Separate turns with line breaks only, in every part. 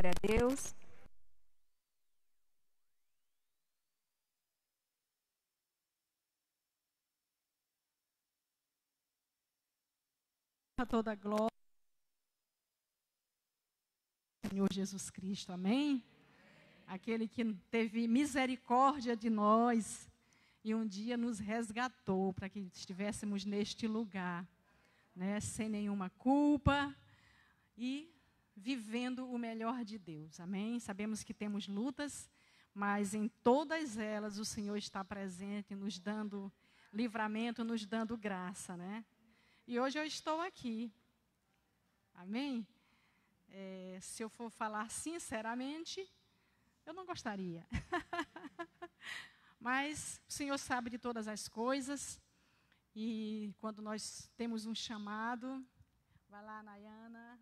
Glória a Deus.
A toda glória ao Senhor Jesus Cristo, amém? Aquele que teve misericórdia de nós e um dia nos resgatou para que estivéssemos neste lugar, né, sem nenhuma culpa e vivendo o melhor de Deus, amém? Sabemos que temos lutas, mas em todas elas o Senhor está presente, nos dando livramento, nos dando graça, né? E hoje eu estou aqui, amém? Se eu for falar sinceramente, eu não gostaria. Mas o Senhor sabe de todas as coisas. E quando nós temos um chamado, vai lá, Nayana.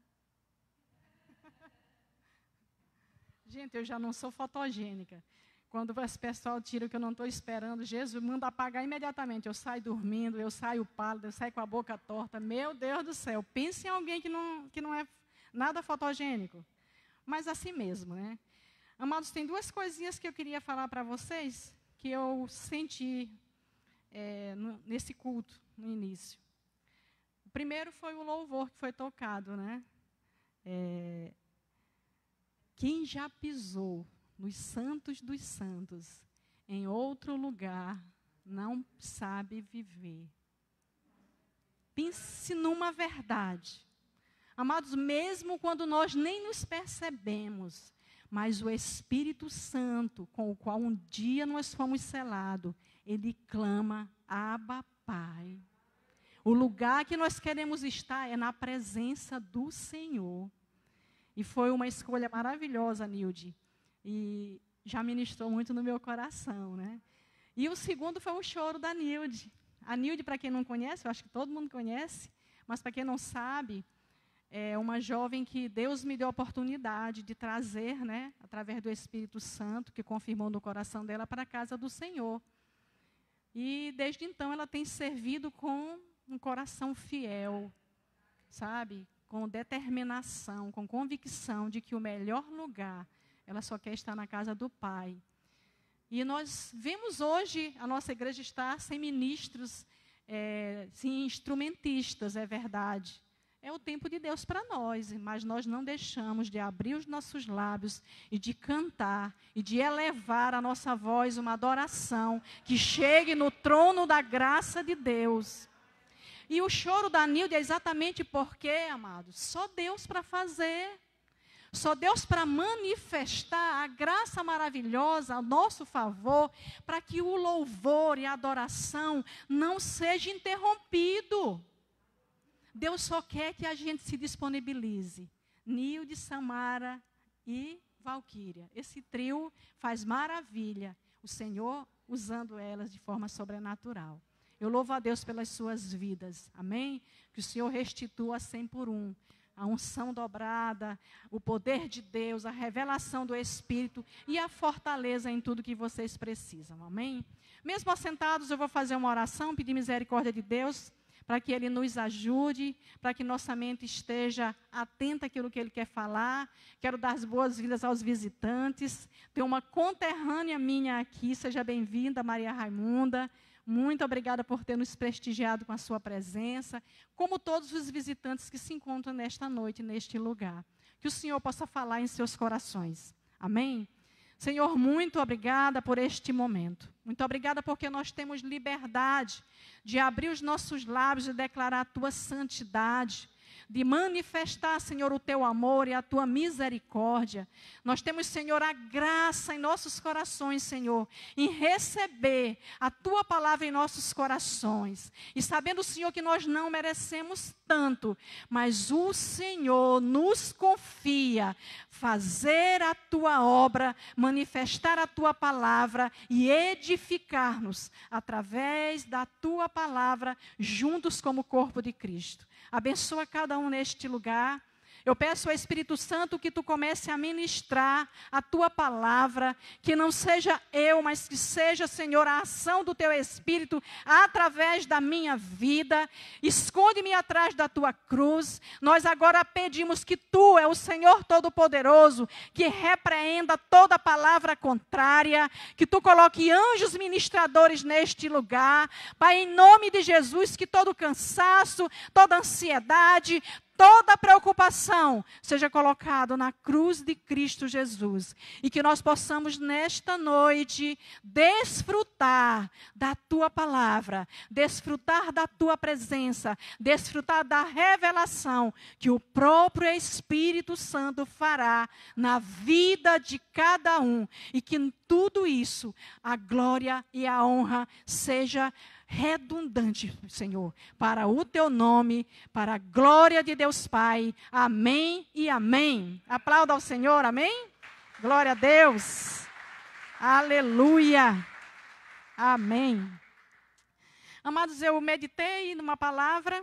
Gente, eu já não sou fotogênica. Quando o pessoal tira o que eu não estou esperando, Jesus manda apagar imediatamente. Eu saio dormindo, eu saio pálido, eu saio com a boca torta. Meu Deus do céu, pense em alguém que não é nada fotogênico. Mas assim mesmo, né? Amados, tem duas coisinhas que eu queria falar para vocês, que eu senti nesse culto, no início. O primeiro foi o louvor que foi tocado, né? Quem já pisou nos santos dos santos, em outro lugar, não sabe viver. Pense numa verdade. Amados, mesmo quando nós nem nos percebemos, mas o Espírito Santo, com o qual um dia nós fomos selados, ele clama, Abba, Pai. O lugar que nós queremos estar é na presença do Senhor. E foi uma escolha maravilhosa, Nilde. E já ministrou muito no meu coração, né? E o segundo foi o choro da Nilde. A Nilde, para quem não conhece, eu acho que todo mundo conhece, mas para quem não sabe, é uma jovem que Deus me deu a oportunidade de trazer, né, através do Espírito Santo, que confirmou no coração dela, para a casa do Senhor. E desde então ela tem servido com um coração fiel, sabe? Com determinação, com convicção de que o melhor lugar, ela só quer estar na casa do Pai. E nós vemos hoje a nossa igreja estar sem ministros, sem instrumentistas, é verdade. É o tempo de Deus para nós, mas nós não deixamos de abrir os nossos lábios e de cantar e de elevar a nossa voz, uma adoração que chegue no trono da graça de Deus. E o choro da Nilde é exatamente porque, amados, só Deus para fazer, só Deus para manifestar a graça maravilhosa a nosso favor, para que o louvor e a adoração não seja interrompido. Deus só quer que a gente se disponibilize. Nilde, Samara e Valquíria. Esse trio faz maravilha. O Senhor usando elas de forma sobrenatural. Eu louvo a Deus pelas suas vidas. Amém? Que o Senhor restitua 100 por 1. A unção dobrada, o poder de Deus, a revelação do Espírito e a fortaleza em tudo que vocês precisam. Amém? Mesmo assentados, eu vou fazer uma oração, pedir misericórdia de Deus, para que Ele nos ajude, para que nossa mente esteja atenta àquilo que Ele quer falar. Quero dar as boas-vindas aos visitantes. Tem uma conterrânea minha aqui, seja bem-vinda, Maria Raimunda. Muito obrigada por ter nos prestigiado com a sua presença, como todos os visitantes que se encontram nesta noite, neste lugar. Que o Senhor possa falar em seus corações. Amém? Senhor, muito obrigada por este momento. Muito obrigada porque nós temos liberdade de abrir os nossos lábios e declarar a tua santidade, de manifestar, Senhor, o teu amor e a tua misericórdia. Nós temos, Senhor, a graça em nossos corações, Senhor, em receber a tua palavra em nossos corações. E sabendo, Senhor, que nós não merecemos tanto, mas o Senhor nos confia fazer a tua obra, manifestar a tua palavra e edificar-nos através da tua palavra, juntos como corpo de Cristo. Abençoa cada um neste lugar. Eu peço ao Espírito Santo que tu comece a ministrar a tua palavra, que não seja eu, mas que seja, Senhor, a ação do teu Espírito através da minha vida. Esconde-me atrás da tua cruz. Nós agora pedimos que tu é o Senhor Todo-Poderoso, que repreenda toda palavra contrária, que tu coloque anjos ministradores neste lugar. Pai, em nome de Jesus, que todo cansaço, toda ansiedade, toda preocupação seja colocado na cruz de Cristo Jesus. E que nós possamos, nesta noite, desfrutar da tua palavra, desfrutar da tua presença, desfrutar da revelação que o próprio Espírito Santo fará na vida de cada um. E que em tudo isso, a glória e a honra seja redundante, Senhor, para o teu nome, para a glória de Deus Pai. Amém e amém. Aplauda ao Senhor, amém? Glória a Deus. Aleluia. Amém. Amados, eu meditei numa palavra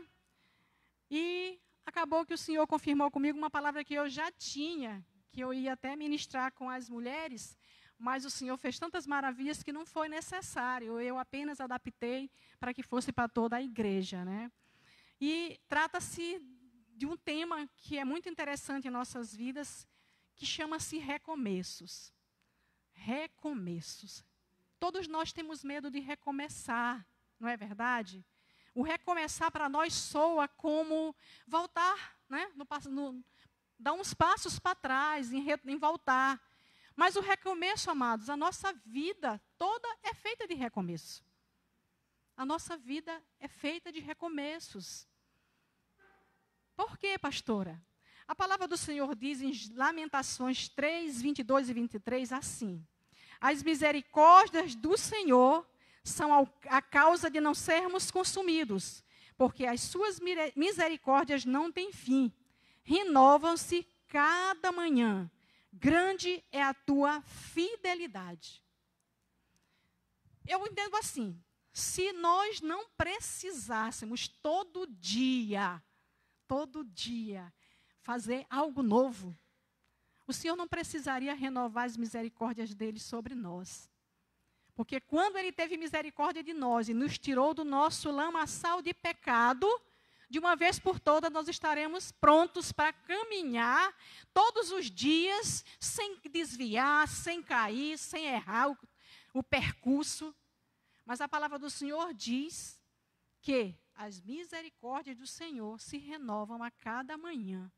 e acabou que o Senhor confirmou comigo uma palavra que eu já tinha, que eu ia até ministrar com as mulheres, mas o Senhor fez tantas maravilhas que não foi necessário. Eu apenas adaptei para que fosse para toda a igreja, né? E trata-se de um tema que é muito interessante em nossas vidas, que chama-se recomeços. Recomeços. Todos nós temos medo de recomeçar, não é verdade? O recomeçar para nós soa como voltar, né? Dar uns passos para trás, em voltar. Mas o recomeço, amados, a nossa vida toda é feita de recomeço. A nossa vida é feita de recomeços. Por quê, pastora? A palavra do Senhor diz em Lamentações 3, 22 e 23 assim: as misericórdias do Senhor são a causa de não sermos consumidos, porque as suas misericórdias não têm fim, renovam-se cada manhã. Grande é a tua fidelidade. Eu entendo assim, se nós não precisássemos todo dia, fazer algo novo, o Senhor não precisaria renovar as misericórdias dele sobre nós. Porque quando ele teve misericórdia de nós e nos tirou do nosso lamaçal de pecado, de uma vez por todas, nós estaremos prontos para caminhar todos os dias, sem desviar, sem cair, sem errar o percurso. Mas a palavra do Senhor diz que as misericórdias do Senhor se renovam a cada manhã.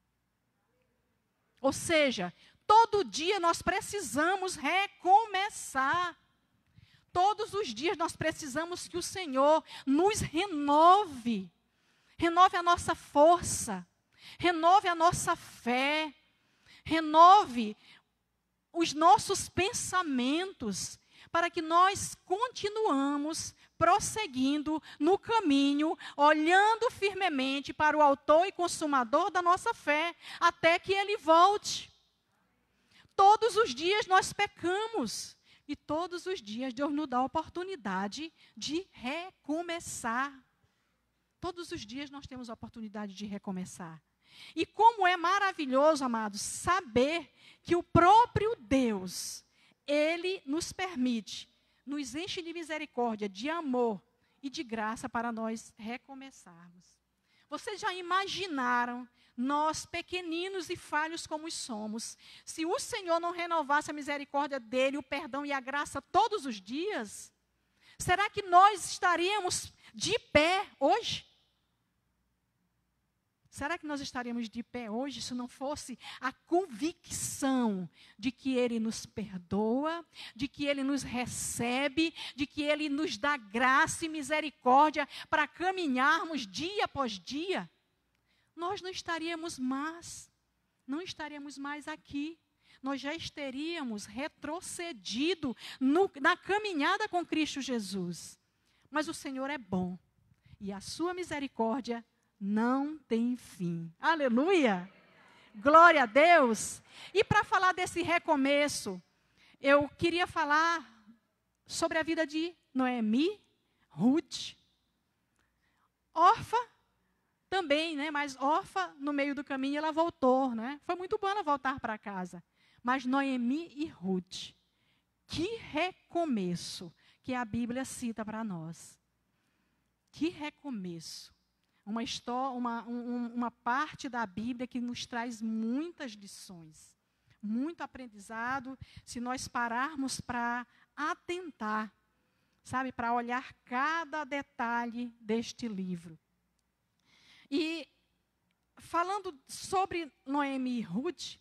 Ou seja, todo dia nós precisamos recomeçar. Todos os dias nós precisamos que o Senhor nos renove. Renove a nossa força, renove a nossa fé, renove os nossos pensamentos, para que nós continuamos prosseguindo no caminho, olhando firmemente para o autor e consumador da nossa fé, até que ele volte. Todos os dias nós pecamos, e todos os dias Deus nos dá a oportunidade de recomeçar. Todos os dias nós temos a oportunidade de recomeçar. E como é maravilhoso, amados, saber que o próprio Deus, Ele nos permite, nos enche de misericórdia, de amor e de graça para nós recomeçarmos. Vocês já imaginaram, nós pequeninos e falhos como somos, se o Senhor não renovasse a misericórdia dEle, o perdão e a graça todos os dias? Será que nós estaríamos de pé hoje? Será que nós estaríamos de pé hoje se não fosse a convicção de que Ele nos perdoa, de que Ele nos recebe, de que Ele nos dá graça e misericórdia para caminharmos dia após dia? Nós não estaríamos mais aqui. Nós já teríamos retrocedido na caminhada com Cristo Jesus. Mas o Senhor é bom e a sua misericórdia não tem fim. Aleluia! Glória a Deus! E para falar desse recomeço, eu queria falar sobre a vida de Noemi, Ruth, Orfa também, né, mas órfã no meio do caminho, ela voltou, né? Foi muito bom ela voltar para casa. Mas Noemi e Ruth, que recomeço que a Bíblia cita para nós. Que recomeço. Uma parte da Bíblia que nos traz muitas lições, muito aprendizado, se nós pararmos para atentar, sabe, para olhar cada detalhe deste livro. E falando sobre Noemi e Ruth,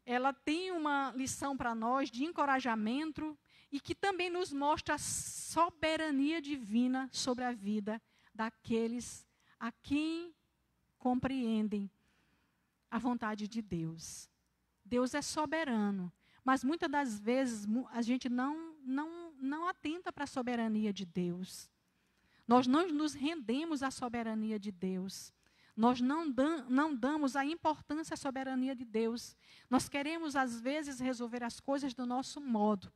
ela tem uma lição para nós de encorajamento e que também nos mostra a soberania divina sobre a vida daqueles a quem compreendem a vontade de Deus. Deus é soberano, mas muitas das vezes a gente não atenta para a soberania de Deus. Nós não nos rendemos à soberania de Deus. Nós não damos a importância à soberania de Deus. Nós queremos, às vezes, resolver as coisas do nosso modo.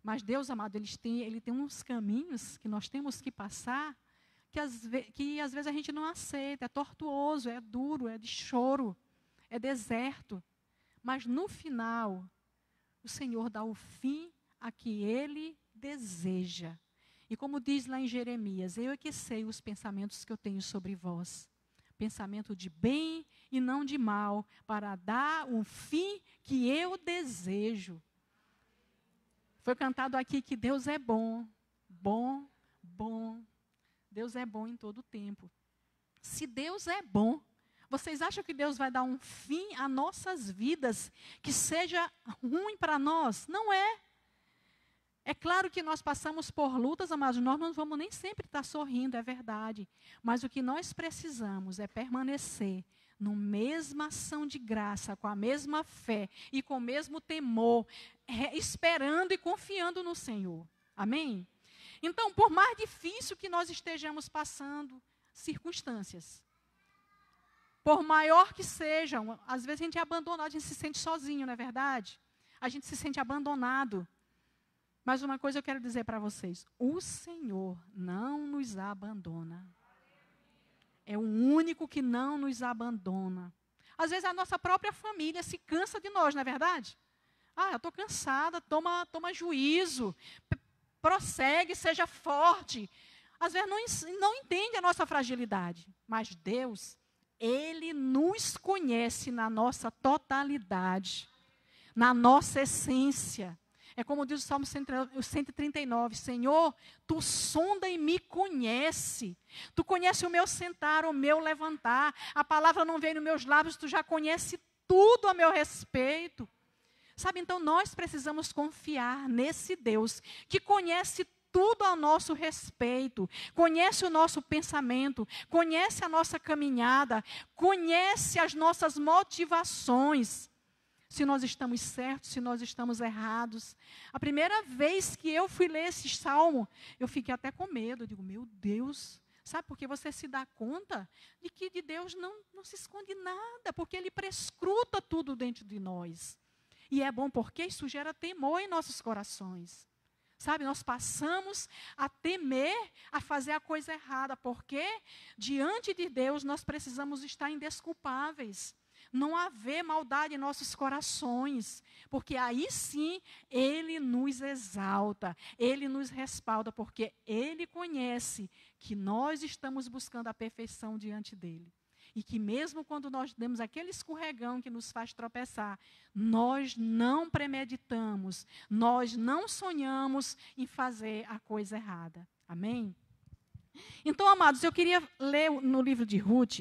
Mas Deus, amado, Ele tem uns caminhos que nós temos que passar, que às vezes a gente não aceita. É tortuoso, é duro, é de choro, é deserto. Mas no final, o Senhor dá o fim a que Ele deseja. E como diz lá em Jeremias, eu é que sei os pensamentos que eu tenho sobre vós. Pensamento de bem e não de mal, para dar o fim que eu desejo. Foi cantado aqui que Deus é bom, bom, bom. Deus é bom em todo o tempo. Se Deus é bom, vocês acham que Deus vai dar um fim a nossas vidas que seja ruim para nós? Não é. É claro que nós passamos por lutas, mas nós não vamos nem sempre estar sorrindo, é verdade. Mas o que nós precisamos é permanecer na mesma ação de graça, com a mesma fé e com o mesmo temor, esperando e confiando no Senhor. Amém? Então, por mais difícil que nós estejamos passando, circunstâncias, por maior que sejam, às vezes a gente é abandonado, a gente se sente sozinho, não é verdade? A gente se sente abandonado. Mas uma coisa eu quero dizer para vocês, o Senhor não nos abandona. É o único que não nos abandona. Às vezes a nossa própria família se cansa de nós, não é verdade? Eu estou cansada, toma juízo, prossegue, seja forte. Às vezes não entende a nossa fragilidade. Mas Deus, Ele nos conhece na nossa totalidade, na nossa essência. É como diz o Salmo 139, Senhor, Tu sonda e me conhece. Tu conhece o meu sentar, o meu levantar. A palavra não vem nos meus lábios, Tu já conhece tudo a meu respeito. Sabe, então nós precisamos confiar nesse Deus que conhece tudo a nosso respeito, conhece o nosso pensamento, conhece a nossa caminhada, conhece as nossas motivações. Se nós estamos certos, se nós estamos errados. A primeira vez que eu fui ler esse salmo, eu fiquei até com medo. Eu digo, meu Deus, sabe, porque você se dá conta de que de Deus não se esconde nada, porque Ele prescruta tudo dentro de nós. E é bom porque isso gera temor em nossos corações. Sabe, nós passamos a temer, a fazer a coisa errada, porque diante de Deus nós precisamos estar indesculpáveis. Não haver maldade em nossos corações, porque aí sim Ele nos exalta, Ele nos respalda, porque Ele conhece que nós estamos buscando a perfeição diante dEle. E que mesmo quando nós demos aquele escorregão que nos faz tropeçar, nós não premeditamos, nós não sonhamos em fazer a coisa errada. Amém? Então, amados, eu queria ler no livro de Ruth,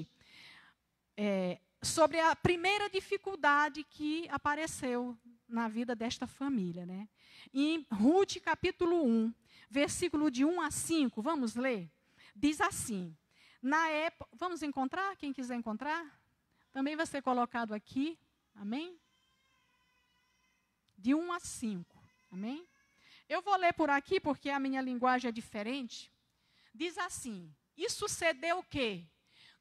sobre a primeira dificuldade que apareceu na vida desta família, né? Em Ruth, capítulo 1, versículo de 1 a 5, vamos ler? Diz assim, na época, vamos encontrar? Quem quiser encontrar? Também vai ser colocado aqui, amém? De 1 a 5, amém? Eu vou ler por aqui, porque a minha linguagem é diferente. Diz assim, e sucedeu o quê?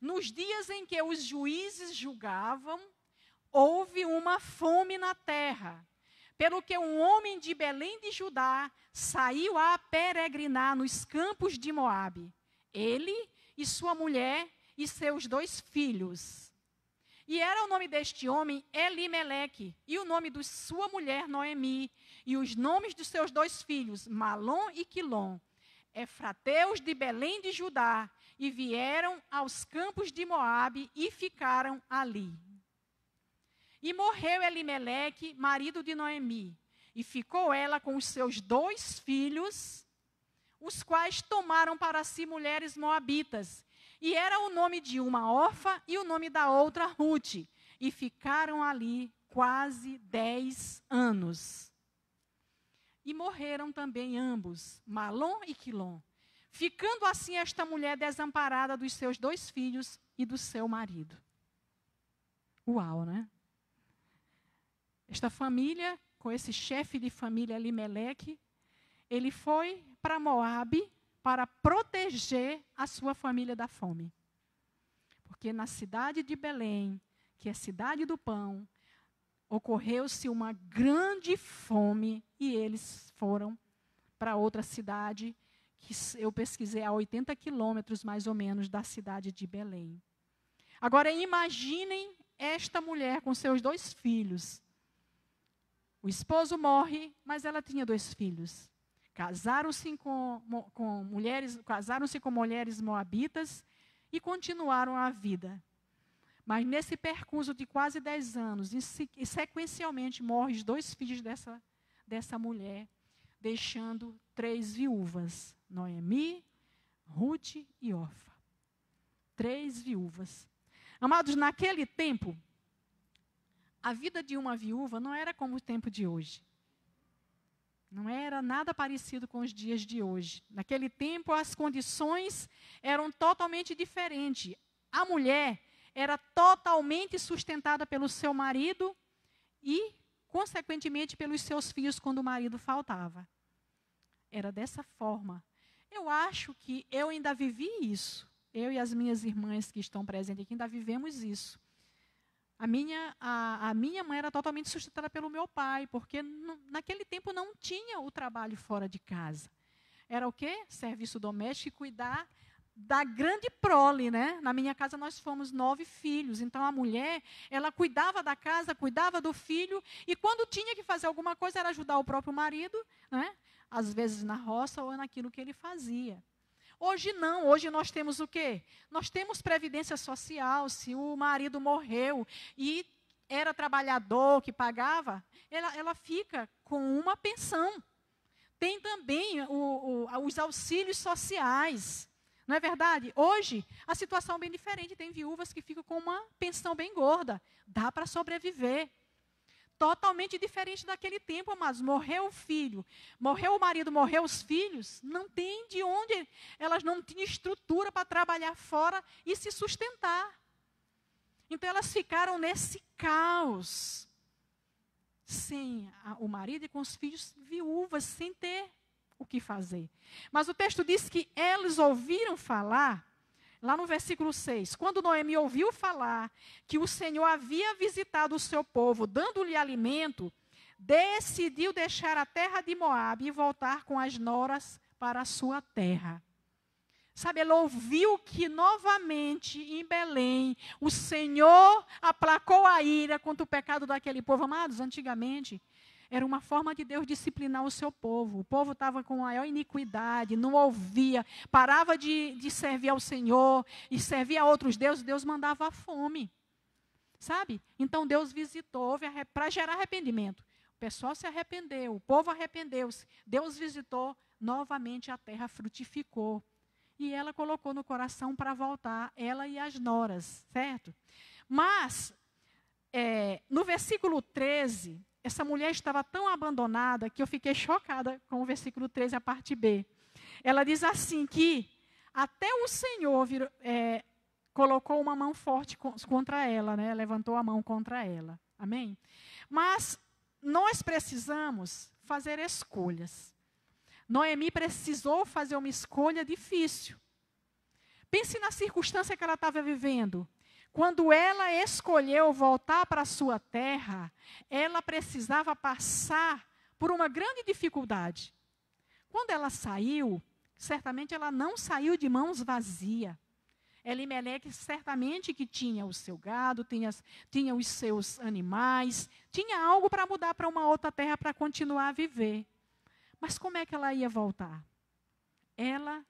Nos dias em que os juízes julgavam, houve uma fome na terra, pelo que um homem de Belém de Judá saiu a peregrinar nos campos de Moabe. Ele e sua mulher e seus 2 filhos. E era o nome deste homem Elimeleque, e o nome de sua mulher Noemi, e os nomes dos seus 2 filhos, Malom e Quilom, efrateus de Belém de Judá, e vieram aos campos de Moabe e ficaram ali. E morreu Elimeleque, marido de Noemi, e ficou ela com os seus 2 filhos, os quais tomaram para si mulheres moabitas. E era o nome de uma Orfa e o nome da outra Rute. E ficaram ali quase 10 anos. E morreram também ambos, Malom e Quilom, ficando assim esta mulher desamparada dos seus 2 filhos e do seu marido. Uau, né? Esta família, com esse chefe de família Elimeleque, ele foi para Moabe para proteger a sua família da fome. Porque na cidade de Belém, que é a cidade do pão, ocorreu-se uma grande fome e eles foram para outra cidade, que eu pesquisei a 80 quilômetros mais ou menos da cidade de Belém. Agora imaginem esta mulher com seus 2 filhos. O esposo morre, mas ela tinha 2 filhos. Casaram-se com mulheres moabitas e continuaram a vida. Mas nesse percurso de quase 10 anos, e sequencialmente morrem os 2 filhos dessa mulher, deixando 3 viúvas, Noemi, Rute e Orfa. 3 viúvas. Amados, naquele tempo, a vida de uma viúva não era como o tempo de hoje. Não era nada parecido com os dias de hoje. Naquele tempo, as condições eram totalmente diferentes. A mulher era totalmente sustentada pelo seu marido e, consequentemente, pelos seus filhos quando o marido faltava. Era dessa forma. Eu acho que eu ainda vivi isso. Eu e as minhas irmãs que estão presentes aqui ainda vivemos isso. A minha mãe era totalmente sustentada pelo meu pai, porque naquele tempo não tinha o trabalho fora de casa. Era o quê? Serviço doméstico e cuidar da grande prole, né? Na minha casa nós fomos 9 filhos, então a mulher, ela cuidava da casa, cuidava do filho, e quando tinha que fazer alguma coisa era ajudar o próprio marido, né? Às vezes na roça ou naquilo que ele fazia. Hoje não, hoje nós temos o quê? Nós temos previdência social. Se o marido morreu e era trabalhador que pagava, ela fica com uma pensão. Tem também os auxílios sociais, não é verdade? Hoje a situação é bem diferente, tem viúvas que ficam com uma pensão bem gorda, dá para sobreviver. Totalmente diferente daquele tempo, amados. Morreu o filho, morreu o marido, morreu os filhos. Não tem de onde, elas não tinham estrutura para trabalhar fora e se sustentar. Então elas ficaram nesse caos. Sem o marido e com os filhos viúvas, sem ter o que fazer. Mas o texto diz que eles ouviram falar. Lá no versículo 6, quando Noemi ouviu falar que o Senhor havia visitado o seu povo, dando-lhe alimento, decidiu deixar a terra de Moabe e voltar com as noras para a sua terra. Sabe, ela ouviu que novamente em Belém o Senhor aplacou a ira contra o pecado daquele povo. Amados, antigamente era uma forma de Deus disciplinar o seu povo. O povo estava com maior iniquidade, não ouvia, parava de servir ao Senhor e servia a outros deuses, Deus mandava a fome. Sabe? Então Deus visitou para gerar arrependimento. O pessoal se arrependeu, o povo arrependeu-se. Deus visitou, novamente a terra frutificou. E ela colocou no coração para voltar, ela e as noras, certo? Mas, no versículo 13... essa mulher estava tão abandonada que eu fiquei chocada com o versículo 13, a parte B. Ela diz assim que até o Senhor colocou uma mão forte contra ela, né? Levantou a mão contra ela. Amém? Mas nós precisamos fazer escolhas. Noemi precisou fazer uma escolha difícil. Pense na circunstância que ela estava vivendo. Quando ela escolheu voltar para a sua terra, ela precisava passar por uma grande dificuldade. Quando ela saiu, certamente ela não saiu de mãos vazias. Elimeleque certamente que tinha o seu gado, tinha os seus animais, tinha algo para mudar para uma outra terra para continuar a viver. Mas como é que ela ia voltar? Ela,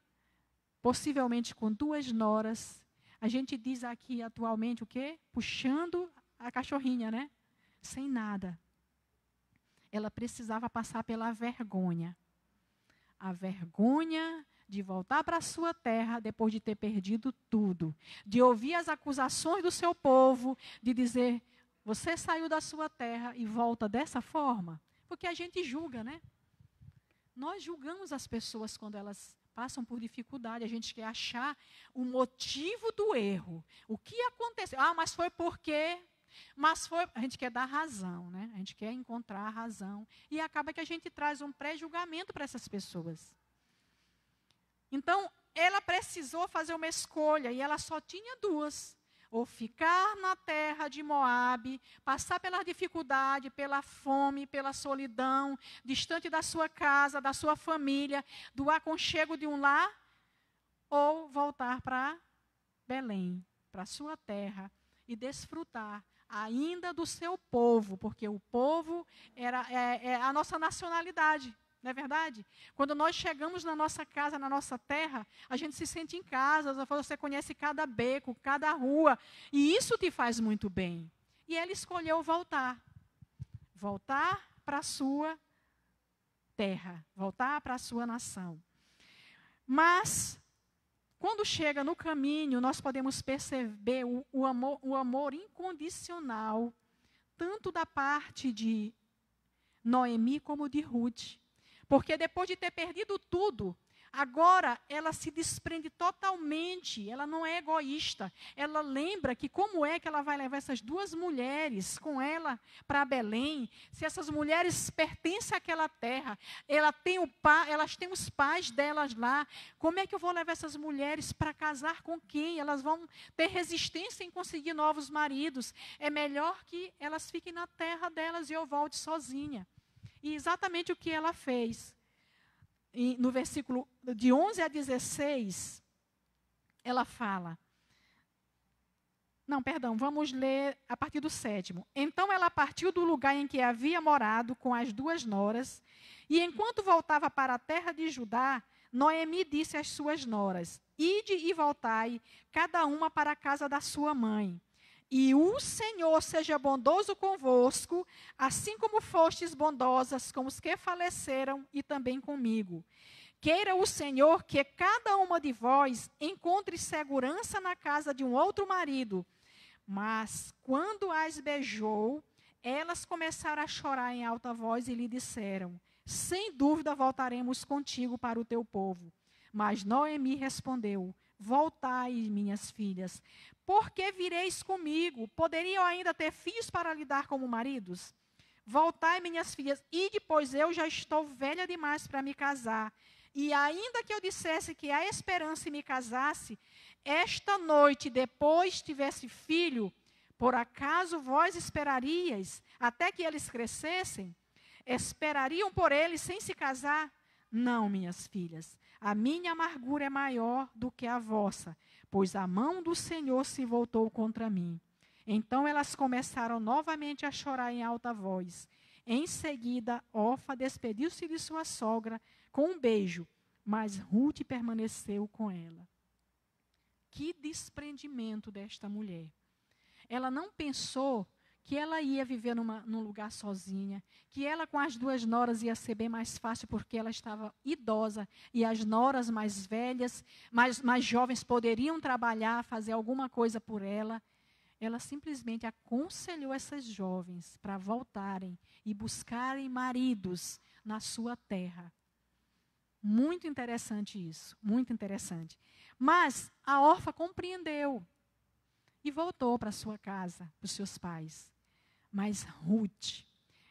possivelmente com 2 noras, a gente diz aqui atualmente o quê? Puxando a cachorrinha, né? Sem nada. Ela precisava passar pela vergonha. A vergonha de voltar para a sua terra depois de ter perdido tudo. De ouvir as acusações do seu povo, de dizer, você saiu da sua terra e volta dessa forma? Porque a gente julga, né? Nós julgamos as pessoas quando elas passam por dificuldade. A gente quer achar o motivo do erro. O que aconteceu? Ah, mas foi porque... a gente quer dar razão, né? A gente quer encontrar a razão. E acaba que a gente traz um pré-julgamento para essas pessoas. Então, ela precisou fazer uma escolha, e ela só tinha 2. Ou ficar na terra de Moabe, passar pela dificuldade, pela fome, pela solidão, distante da sua casa, da sua família, do aconchego de um lar, ou voltar para Belém, para a sua terra, e desfrutar ainda do seu povo, porque o povo é a nossa nacionalidade, não é verdade? Quando nós chegamos na nossa casa, na nossa terra, a gente se sente em casa, você conhece cada beco, cada rua, e isso te faz muito bem. E ela escolheu voltar para a sua terra, voltar para a sua nação. Mas... quando chega no caminho, nós podemos perceber o amor incondicional, tanto da parte de Noemi como de Ruth. Porque depois de ter perdido tudo, agora ela se desprende totalmente, ela não é egoísta. Ela lembra que como é que ela vai levar essas 2 mulheres com ela para Belém, se essas mulheres pertencem àquela terra, elas têm os pais delas lá, como é que eu vou levar essas mulheres para casar com quem? Elas vão ter resistência em conseguir novos maridos. É melhor que elas fiquem na terra delas e eu volte sozinha. E exatamente o que ela fez. E no versículo de 11 a 16, ela fala... vamos ler a partir do 7º. Então ela partiu do lugar em que havia morado com as 2 noras, e enquanto voltava para a terra de Judá, Noemi disse às suas noras, ide e voltai, cada uma para a casa da sua mãe. E o Senhor seja bondoso convosco, assim como fostes bondosas com os que faleceram e também comigo. Queira o Senhor que cada uma de vós encontre segurança na casa de um outro marido. Mas, quando as beijou, elas começaram a chorar em alta voz e lhe disseram, sem dúvida voltaremos contigo para o teu povo. Mas Noemi respondeu, voltai, minhas filhas, porque vireis comigo? Poderiam ainda ter filhos para lhe dar como maridos? Voltai, minhas filhas, e depois eu já estou velha demais para me casar. E ainda que eu dissesse que há esperança e me casasse, esta noite, depois tivesse filho, por acaso vós esperarias até que eles crescessem? Esperariam por eles sem se casar? Não, minhas filhas, a minha amargura é maior do que a vossa, pois a mão do Senhor se voltou contra mim. Então elas começaram novamente a chorar em alta voz. Em seguida, Orfa despediu-se de sua sogra com um beijo, mas Ruth permaneceu com ela. Que desprendimento desta mulher. Ela não pensou que ela ia viver num lugar sozinha, que ela com as 2 noras ia ser bem mais fácil porque ela estava idosa e as noras mais velhas, mais jovens poderiam trabalhar, fazer alguma coisa por ela. Ela simplesmente aconselhou essas jovens para voltarem e buscarem maridos na sua terra. Muito interessante isso, muito interessante. Mas a órfã compreendeu e voltou para sua casa, para os seus pais. Mas Ruth,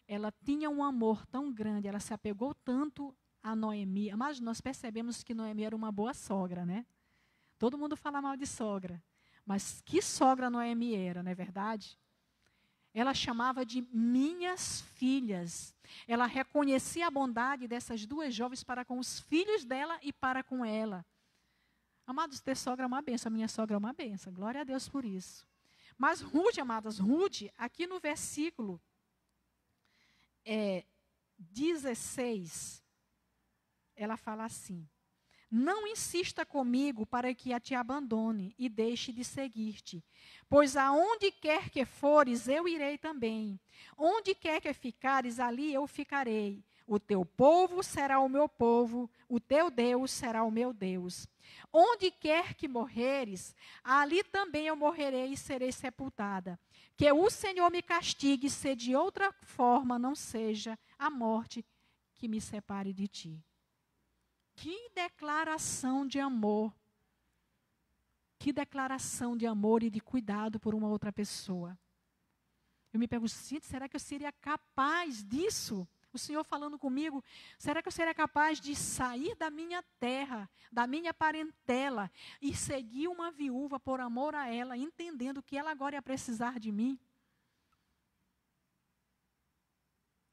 ela tinha um amor tão grande, ela se apegou tanto a Noemi. Mas nós percebemos que Noemi era uma boa sogra, né? Todo mundo fala mal de sogra. Mas que sogra Noemi era, não é verdade? Ela chamava de minhas filhas. Ela reconhecia a bondade dessas 2 jovens para com os filhos dela e para com ela. Amados, ter sogra é uma benção. A minha sogra é uma benção. Glória a Deus por isso. Mas Ruth, amadas, Ruth, aqui no versículo 16, ela fala assim: não insista comigo para que a te abandone e deixe de seguir-te, pois aonde quer que fores, eu irei também. Onde quer que ficares, ali eu ficarei. O teu povo será o meu povo, o teu Deus será o meu Deus. Onde quer que morreres, ali também eu morrerei e serei sepultada. Que o Senhor me castigue, se de outra forma não seja a morte que me separe de ti. Que declaração de amor. Que declaração de amor e de cuidado por uma outra pessoa. Eu me pergunto, será que eu seria capaz disso? O Senhor falando comigo, será que eu seria capaz de sair da minha terra, da minha parentela, e seguir uma viúva por amor a ela, entendendo que ela agora ia precisar de mim?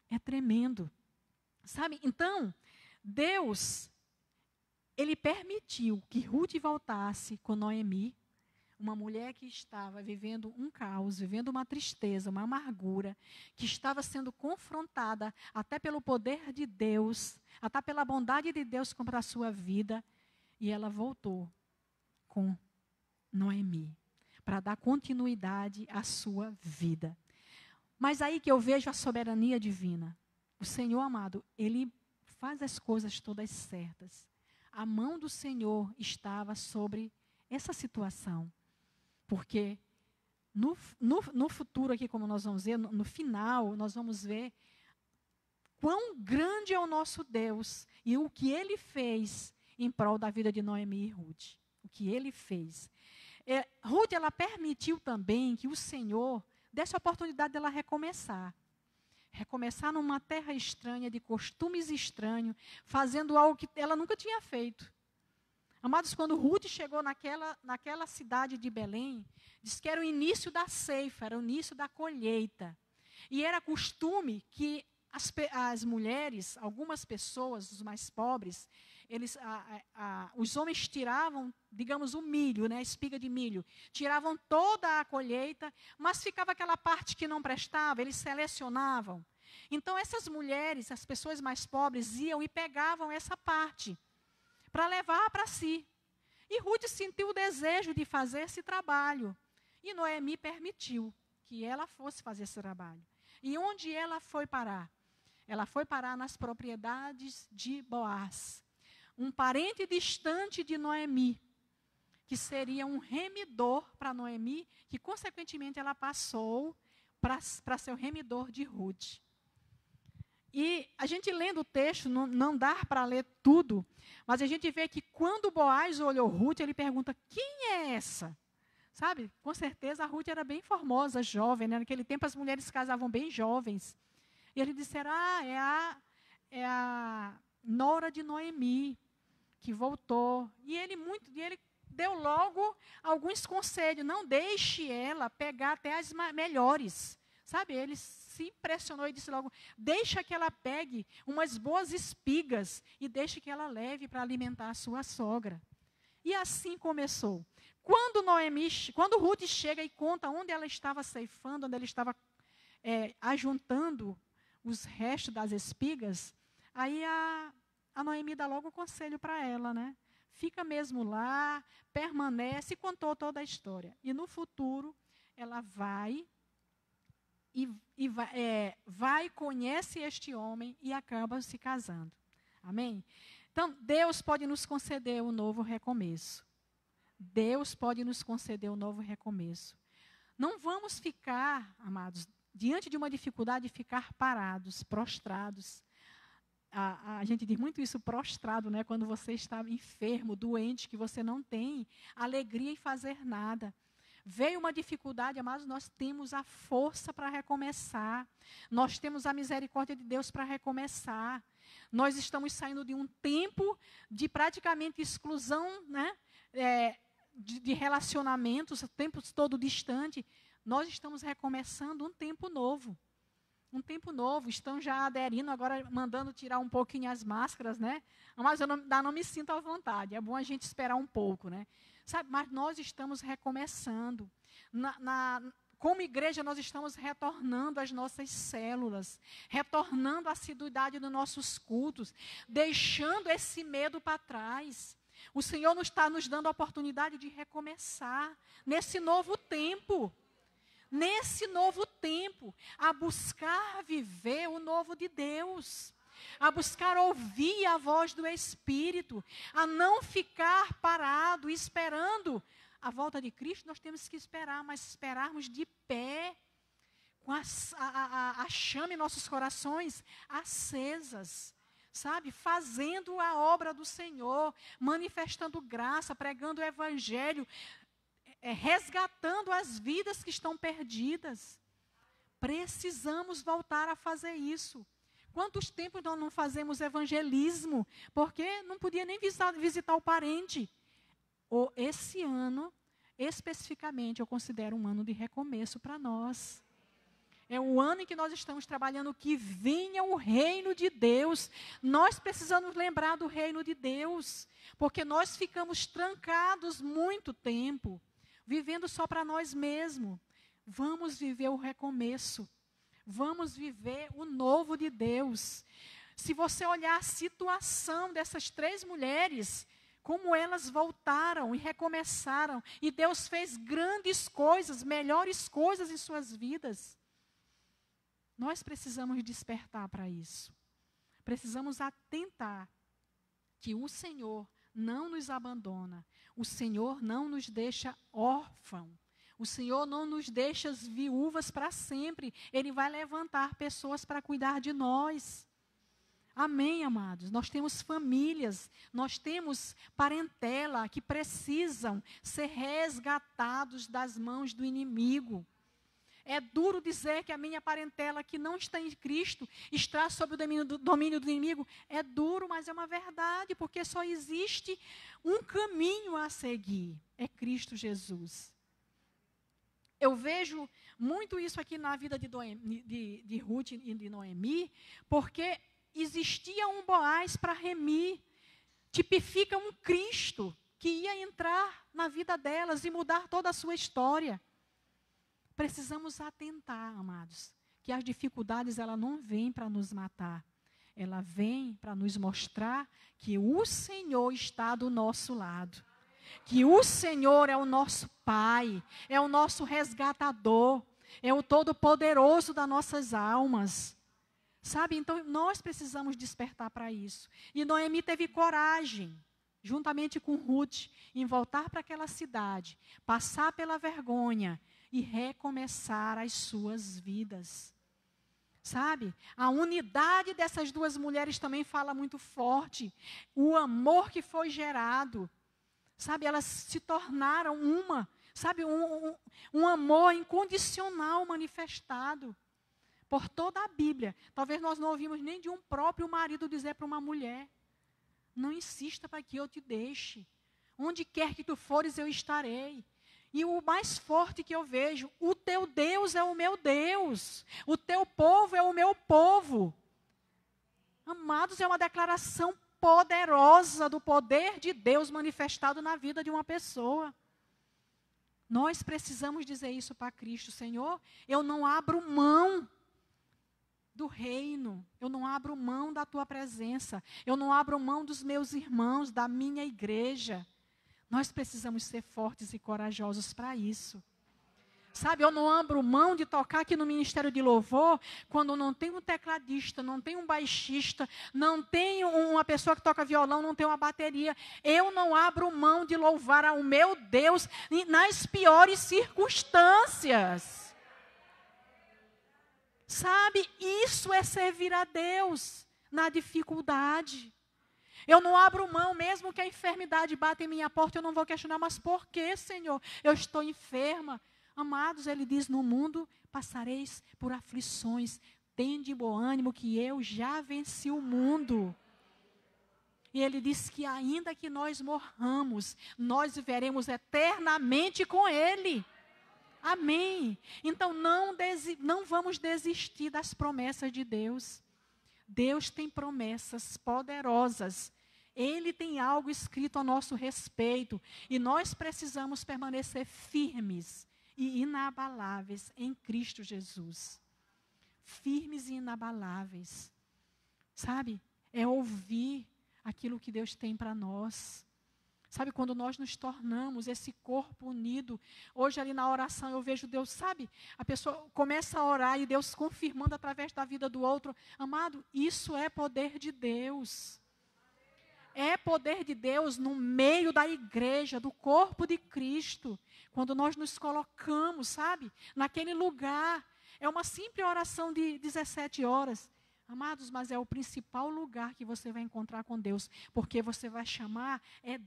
É tremendo. Sabe, então, Deus, Ele permitiu que Ruth voltasse com Noemi, uma mulher que estava vivendo um caos, vivendo uma tristeza, uma amargura, que estava sendo confrontada até pelo poder de Deus, até pela bondade de Deus contra a sua vida. E ela voltou com Noemi, para dar continuidade à sua vida. Mas aí que eu vejo a soberania divina. O Senhor, amado, Ele faz as coisas todas certas. A mão do Senhor estava sobre essa situação. Porque no futuro aqui, como nós vamos ver, no final, nós vamos ver quão grande é o nosso Deus e o que Ele fez em prol da vida de Noemi e Ruth. O que Ele fez. Ruth, ela permitiu também que o Senhor desse a oportunidade dela recomeçar. Recomeçar numa terra estranha, de costumes estranhos, fazendo algo que ela nunca tinha feito. Amados, quando Ruth chegou naquela cidade de Belém, diz que era o início da ceifa, era o início da colheita. E era costume que as mulheres, algumas pessoas, os mais pobres, os homens tiravam, digamos, o milho, né, a espiga de milho. Tiravam toda a colheita, mas ficava aquela parte que não prestava, eles selecionavam. Então, essas mulheres, as pessoas mais pobres, iam e pegavam essa parte para levar para si. E Ruth sentiu o desejo de fazer esse trabalho. E Noemi permitiu que ela fosse fazer esse trabalho. E onde ela foi parar? Ela foi parar nas propriedades de Boaz, um parente distante de Noemi, que seria um remidor para Noemi, que consequentemente ela passou para ser o remidor de Ruth. E a gente lendo o texto, não dá para ler tudo, mas a gente vê que quando Boaz olhou Ruth, ele pergunta, quem é essa? Sabe, com certeza a Ruth era bem formosa, jovem, né? Naquele tempo as mulheres casavam bem jovens. E ele disse, é a nora de Noemi, que voltou. E ele deu logo alguns conselhos, não deixe ela pegar até as melhores. Sabe, ele se impressionou e disse logo, deixa que ela pegue umas boas espigas e deixe que ela leve para alimentar a sua sogra. E assim começou. Quando Ruth chega e conta onde ela estava ceifando, onde ela estava ajuntando os restos das espigas, aí a Noemi dá logo o conselho para ela, né? Fica mesmo lá, permanece, e contou toda a história. E no futuro, ela vai, conhece este homem e acaba se casando. Amém? Então, Deus pode nos conceder um novo recomeço. Deus pode nos conceder um novo recomeço. Não vamos ficar, amados, diante de uma dificuldade, ficar parados, prostrados. A gente diz muito isso, prostrado, né? Quando você está enfermo, doente, que você não tem alegria em fazer nada. Veio uma dificuldade, amados, nós temos a força para recomeçar. Nós temos a misericórdia de Deus para recomeçar. Nós estamos saindo de um tempo de praticamente exclusão, né? De relacionamentos, tempos todo distante. Nós estamos recomeçando um tempo novo. Um tempo novo, estão já aderindo, agora mandando tirar um pouquinho as máscaras, né? Mas eu não me sinto à vontade, é bom a gente esperar um pouco, né? Sabe, mas nós estamos recomeçando. Como igreja, nós estamos retornando às nossas células, retornando à assiduidade dos nossos cultos, deixando esse medo para trás. O Senhor está nos dando a oportunidade de recomeçar nesse novo tempo. Nesse novo tempo, a buscar viver o novo de Deus, a buscar ouvir a voz do Espírito, a não ficar parado esperando a volta de Cristo. Nós temos que esperar, mas esperarmos de pé, com a chama em nossos corações acesas, sabe? Fazendo a obra do Senhor, manifestando graça, pregando o Evangelho, resgatando as vidas que estão perdidas. Precisamos voltar a fazer isso. Quantos tempos nós não fazemos evangelismo? Porque não podia nem visitar o parente. Esse ano, especificamente, eu considero um ano de recomeço para nós. É o ano em que nós estamos trabalhando que venha o reino de Deus. Nós precisamos lembrar do reino de Deus, porque nós ficamos trancados muito tempo, vivendo só para nós mesmos. Vamos viver o recomeço. Vamos viver o novo de Deus. Se você olhar a situação dessas 3 mulheres, como elas voltaram e recomeçaram, e Deus fez grandes coisas, melhores coisas em suas vidas. Nós precisamos despertar para isso. Precisamos atentar que o Senhor não nos abandona. O Senhor não nos deixa órfãos. O Senhor não nos deixa viúvas para sempre. Ele vai levantar pessoas para cuidar de nós. Amém, amados? Nós temos famílias, nós temos parentela que precisam ser resgatados das mãos do inimigo. É duro dizer que a minha parentela que não está em Cristo está sob o domínio do inimigo. É duro, mas é uma verdade, porque só existe um caminho a seguir. É Cristo Jesus. Eu vejo muito isso aqui na vida de Ruth e de Noemi, porque existia um Boaz para remir. Tipifica um Cristo que ia entrar na vida delas e mudar toda a sua história. Precisamos atentar, amados, que as dificuldades ela não vêm para nos matar. Ela vem para nos mostrar que o Senhor está do nosso lado. Que o Senhor é o nosso Pai, é o nosso resgatador, é o Todo-Poderoso das nossas almas. Sabe, então nós precisamos despertar para isso. E Noemi teve coragem, juntamente com Ruth, em voltar para aquela cidade, passar pela vergonha e recomeçar as suas vidas. Sabe, a unidade dessas 2 mulheres também fala muito forte. O amor que foi gerado. Sabe, elas se tornaram uma. Sabe, um amor incondicional manifestado por toda a Bíblia. Talvez nós não ouvimos nem de um próprio marido dizer para uma mulher: não insista para que eu te deixe. Onde quer que tu fores, eu estarei. E o mais forte que eu vejo: o teu Deus é o meu Deus. O teu povo é o meu povo. Amados, é uma declaração poderosa do poder de Deus manifestado na vida de uma pessoa. Nós precisamos dizer isso para Cristo: Senhor, eu não abro mão do reino, eu não abro mão da tua presença, eu não abro mão dos meus irmãos, da minha igreja. Nós precisamos ser fortes e corajosos para isso. Sabe, eu não abro mão de tocar aqui no Ministério de Louvor, quando não tem um tecladista, não tem um baixista, não tem uma pessoa que toca violão, não tem uma bateria. Eu não abro mão de louvar ao meu Deus nas piores circunstâncias. Sabe, isso é servir a Deus na dificuldade. Eu não abro mão, mesmo que a enfermidade bata em minha porta, eu não vou questionar: mas por que, Senhor? Eu estou enferma. Amados, ele diz: no mundo passareis por aflições, tende bom ânimo que eu já venci o mundo. E ele diz que ainda que nós morramos, nós viveremos eternamente com ele. Amém. Então não vamos desistir das promessas de Deus. Deus tem promessas poderosas. Ele tem algo escrito a nosso respeito. E nós precisamos permanecer firmes e inabaláveis em Cristo Jesus. Firmes e inabaláveis. Sabe? É ouvir aquilo que Deus tem para nós. Sabe, quando nós nos tornamos esse corpo unido. Hoje ali na oração eu vejo Deus, sabe? A pessoa começa a orar e Deus confirmando através da vida do outro. Amado, isso é poder de Deus. É poder de Deus no meio da igreja, do corpo de Cristo. Quando nós nos colocamos, sabe? Naquele lugar. É uma simples oração de 17 horas. Amados, mas é o principal lugar que você vai encontrar com Deus, porque você vai chamar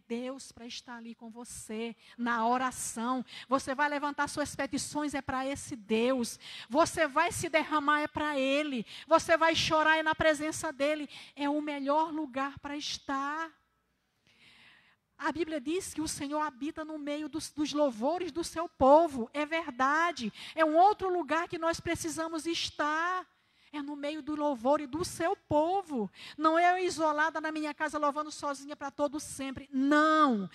Deus para estar ali com você, na oração. Você vai levantar suas petições, é para esse Deus. Você vai se derramar, é para Ele. Você vai chorar, é na presença dEle. É o melhor lugar para estar. A Bíblia diz que o Senhor habita no meio dos louvores do seu povo. É verdade. É um outro lugar que nós precisamos estar. É no meio do louvor e do seu povo. Não é eu isolada na minha casa louvando sozinha para todo sempre. Não.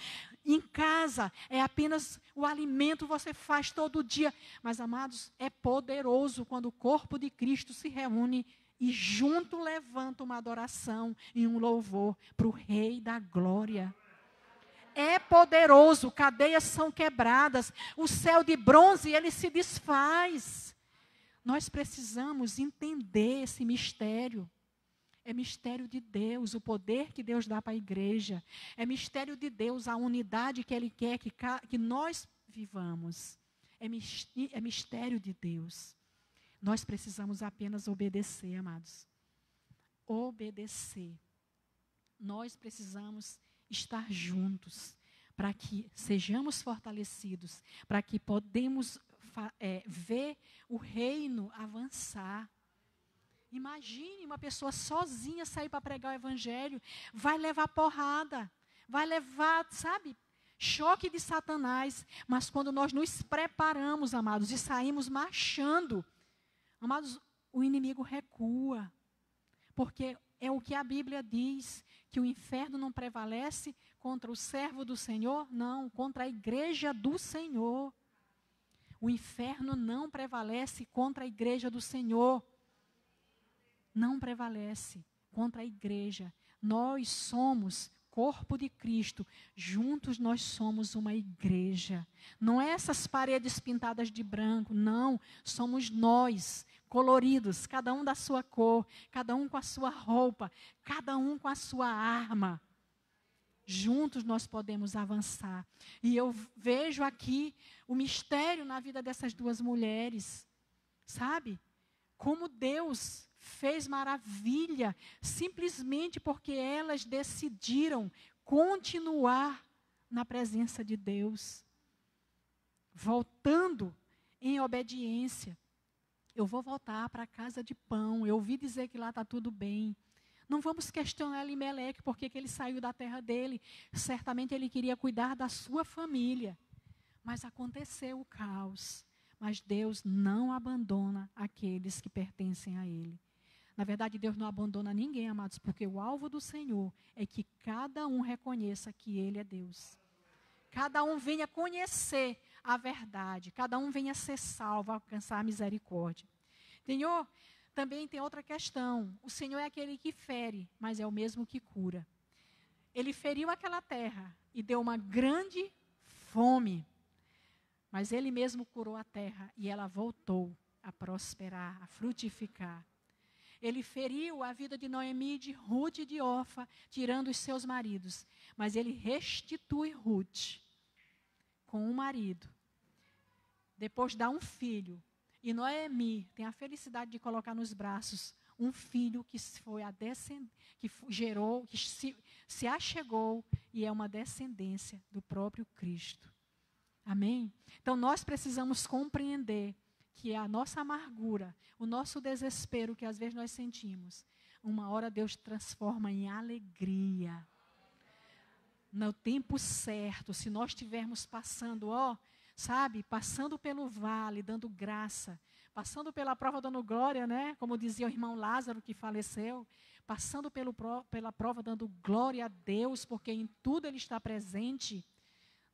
Em casa é apenas o alimento que você faz todo dia. Mas, amados, é poderoso quando o corpo de Cristo se reúne e junto levanta uma adoração e um louvor para o Rei da Glória. É poderoso, cadeias são quebradas, o céu de bronze ele se desfaz. Nós precisamos entender esse mistério. É mistério de Deus, o poder que Deus dá para a igreja. É mistério de Deus, a unidade que Ele quer que nós vivamos. É mistério de Deus. Nós precisamos apenas obedecer, amados. Obedecer. Nós precisamos estar juntos para que sejamos fortalecidos, para que podemos ver o reino avançar. Imagine uma pessoa sozinha sair para pregar o evangelho, vai levar porrada, vai levar, sabe, choque de Satanás. Mas quando nós nos preparamos, amados, e saímos marchando, amados, o inimigo recua. Porque é o que a Bíblia diz, que o inferno não prevalece contra o servo do Senhor, não, contra a igreja do Senhor. O inferno não prevalece contra a igreja do Senhor. Não prevalece contra a igreja. Nós somos corpo de Cristo. Juntos nós somos uma igreja. Não é essas paredes pintadas de branco, não. Somos nós, coloridos, cada um da sua cor, cada um com a sua roupa, cada um com a sua arma. Juntos nós podemos avançar. E eu vejo aqui o mistério na vida dessas duas mulheres. Sabe? Como Deus fez maravilha, simplesmente porque elas decidiram continuar na presença de Deus. Voltando em obediência. Eu vou voltar para a casa de pão. Eu ouvi dizer que lá está tudo bem. Não vamos questionar Elimeleque porque que ele saiu da terra dele. Certamente ele queria cuidar da sua família. Mas aconteceu o caos. Mas Deus não abandona aqueles que pertencem a Ele. Na verdade, Deus não abandona ninguém, amados, porque o alvo do Senhor é que cada um reconheça que Ele é Deus. Cada um venha conhecer a verdade. Cada um venha ser salvo, alcançar a misericórdia. Senhor, também tem outra questão. O Senhor é aquele que fere, mas é o mesmo que cura. Ele feriu aquela terra e deu uma grande fome. Mas Ele mesmo curou a terra e ela voltou a prosperar, a frutificar. Ele feriu a vida de Noemi, de Ruth e de Orfa, tirando os seus maridos. Mas Ele restitui Ruth com um marido. Depois dá um filho. E Noemi tem a felicidade de colocar nos braços um filho que foi que gerou, que se achegou e é uma descendência do próprio Cristo. Amém? Então nós precisamos compreender que a nossa amargura, o nosso desespero que às vezes nós sentimos, uma hora Deus transforma em alegria. No tempo certo, se nós estivermos passando, sabe, passando pelo vale, dando graça, passando pela prova, dando glória, né? Como dizia o irmão Lázaro, que faleceu, passando pela prova, dando glória a Deus, porque em tudo Ele está presente,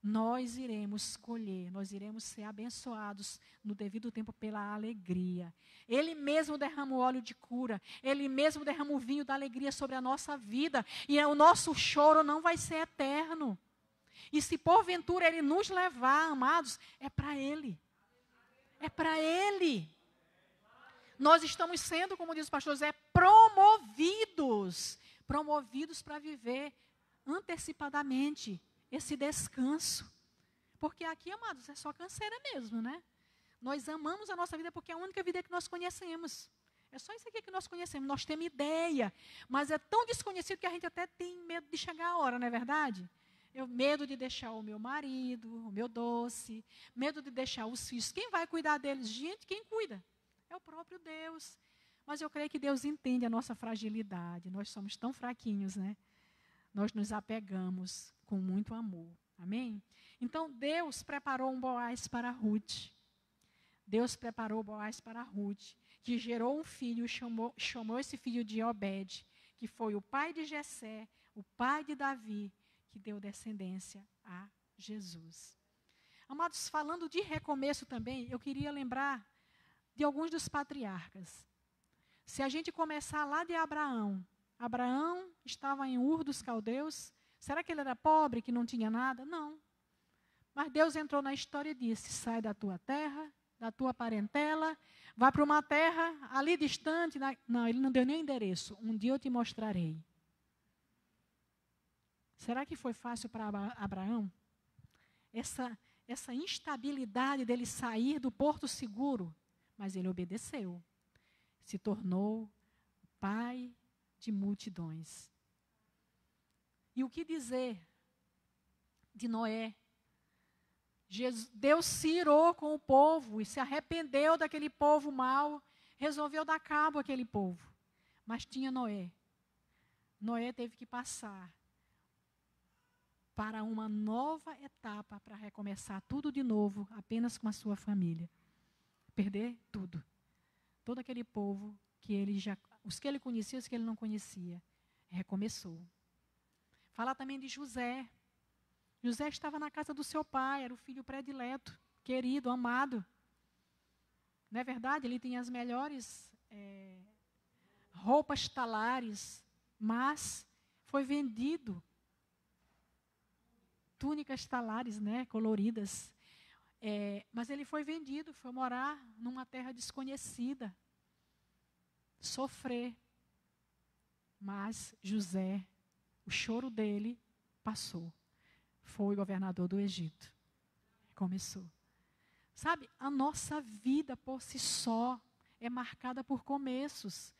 nós iremos colher, nós iremos ser abençoados no devido tempo pela alegria. Ele mesmo derrama o óleo de cura, Ele mesmo derrama o vinho da alegria sobre a nossa vida, e o nosso choro não vai ser eterno. E se porventura Ele nos levar, amados, é para Ele. É para Ele. Nós estamos sendo, como diz o pastor José, promovidos para viver antecipadamente esse descanso. Porque aqui, amados, é só canseira mesmo, né? Nós amamos a nossa vida porque é a única vida que nós conhecemos. É só isso aqui que nós conhecemos. Nós temos ideia, mas é tão desconhecido que a gente até tem medo de chegar a hora, não é verdade? Medo de deixar o meu marido, o meu doce, medo de deixar os filhos. Quem vai cuidar deles? Gente, quem cuida? É o próprio Deus. Mas eu creio que Deus entende a nossa fragilidade. Nós somos tão fraquinhos, né? Nós nos apegamos com muito amor. Amém? Então, Deus preparou um Boaz para Ruth. Deus preparou Boaz para Ruth, que gerou um filho e chamou esse filho de Obed, que foi o pai de Jessé, o pai de Davi, que deu descendência a Jesus. Amados, falando de recomeço também, eu queria lembrar de alguns dos patriarcas. Se a gente começar lá de Abraão, Abraão estava em Ur dos Caldeus. Será que ele era pobre, que não tinha nada? Não. Mas Deus entrou na história e disse: sai da tua terra, da tua parentela, vá para uma terra ali distante. Não, ele não deu nem endereço. Um dia eu te mostrarei. Será que foi fácil para Abraão? Essa instabilidade dele sair do porto seguro, mas ele obedeceu. Se tornou pai de multidões. E o que dizer de Noé? Deus se irou com o povo e se arrependeu daquele povo mau, resolveu dar cabo àquele povo. Mas tinha Noé. Noé teve que passar para uma nova etapa, para recomeçar tudo de novo, apenas com a sua família. Perder tudo. Todo aquele povo os que ele conhecia, os que ele não conhecia, recomeçou. Falar também de José. José estava na casa do seu pai, era o filho predileto, querido, amado. Não é verdade? Ele tinha as melhores roupas talares, mas foi vendido. Túnicas talares, né, coloridas. Mas ele foi vendido, foi morar numa terra desconhecida. Sofrer. Mas José, o choro dele passou. Foi governador do Egito. Começou. Sabe, a nossa vida por si só é marcada por começos.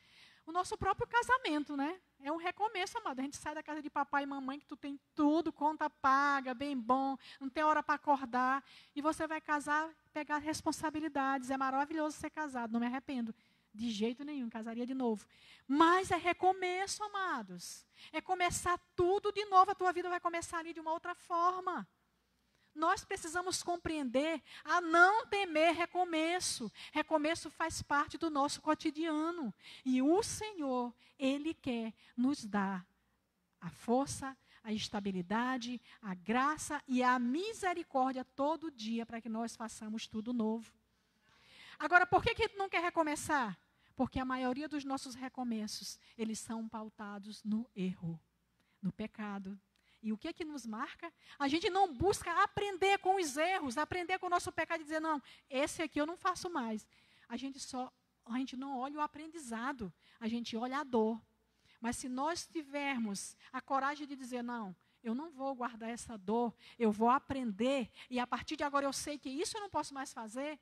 O nosso próprio casamento, né? É um recomeço, amado. A gente sai da casa de papai e mamãe, que tu tem tudo, conta paga, bem bom, não tem hora para acordar. E você vai casar, pegar responsabilidades. É maravilhoso ser casado, não me arrependo. De jeito nenhum, casaria de novo. Mas é recomeço, amados. É começar tudo de novo. A tua vida vai começar ali de uma outra forma. Nós precisamos compreender a não temer recomeço. Recomeço faz parte do nosso cotidiano. E o Senhor, Ele quer nos dar a força, a estabilidade, a graça e a misericórdia todo dia para que nós façamos tudo novo. Agora, por que Ele não quer recomeçar? Porque a maioria dos nossos recomeços, eles são pautados no erro, no pecado. E o que é que nos marca? A gente não busca aprender com os erros, aprender com o nosso pecado e dizer, não, esse aqui eu não faço mais. A gente não olha o aprendizado, a gente olha a dor. Mas se nós tivermos a coragem de dizer, não, eu não vou guardar essa dor, eu vou aprender, e a partir de agora eu sei que isso eu não posso mais fazer,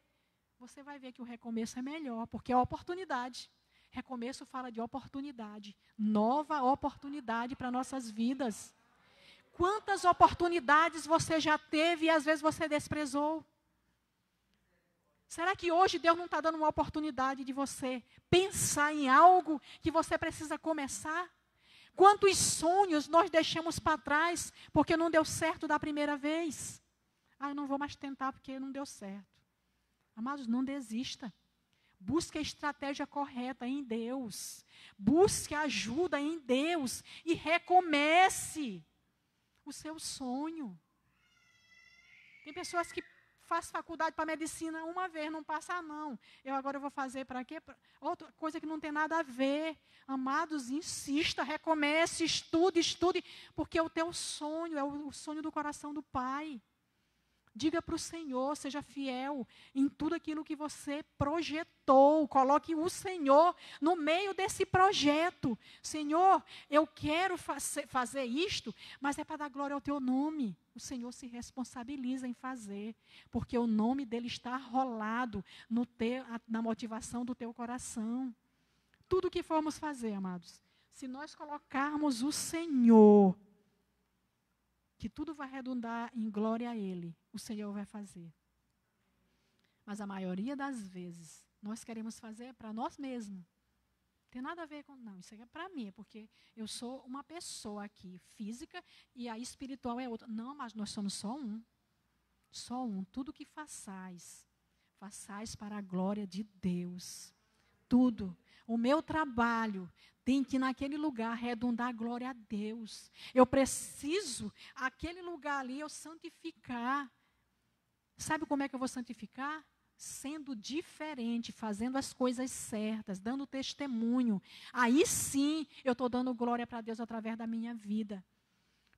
você vai ver que o recomeço é melhor, porque é oportunidade. Recomeço fala de oportunidade, nova oportunidade para nossas vidas. Quantas oportunidades você já teve e às vezes você desprezou? Será que hoje Deus não está dando uma oportunidade de você pensar em algo que você precisa começar? Quantos sonhos nós deixamos para trás porque não deu certo da primeira vez? Eu não vou mais tentar porque não deu certo. Amados, não desista. Busque a estratégia correta em Deus. Busque ajuda em Deus e recomece o seu sonho. Tem pessoas que fazem faculdade para medicina uma vez, não passa não. Agora vou fazer para quê? Outra coisa que não tem nada a ver. Amados, insista, recomece, estude, porque o teu sonho é o sonho do coração do Pai. Diga para o Senhor, seja fiel em tudo aquilo que você projetou. Coloque o Senhor no meio desse projeto. Senhor, eu quero fazer isto, mas é para dar glória ao teu nome. O Senhor se responsabiliza em fazer, porque o nome dele está arrolado na motivação do teu coração. Tudo que formos fazer, amados, se nós colocarmos o Senhor, que tudo vai redundar em glória a Ele, o Senhor vai fazer. Mas a maioria das vezes, nós queremos fazer para nós mesmos. Não tem nada a ver com, não, isso aqui é para mim, é porque eu sou uma pessoa aqui, física, e a espiritual é outra. Não, mas nós somos só um. Só um. Tudo que façais para a glória de Deus. Tudo. O meu trabalho tem que naquele lugar redundar a glória a Deus. Eu preciso, aquele lugar ali, eu santificar. Sabe como é que eu vou santificar? Sendo diferente, fazendo as coisas certas, dando testemunho. Aí sim, eu estou dando glória para Deus através da minha vida.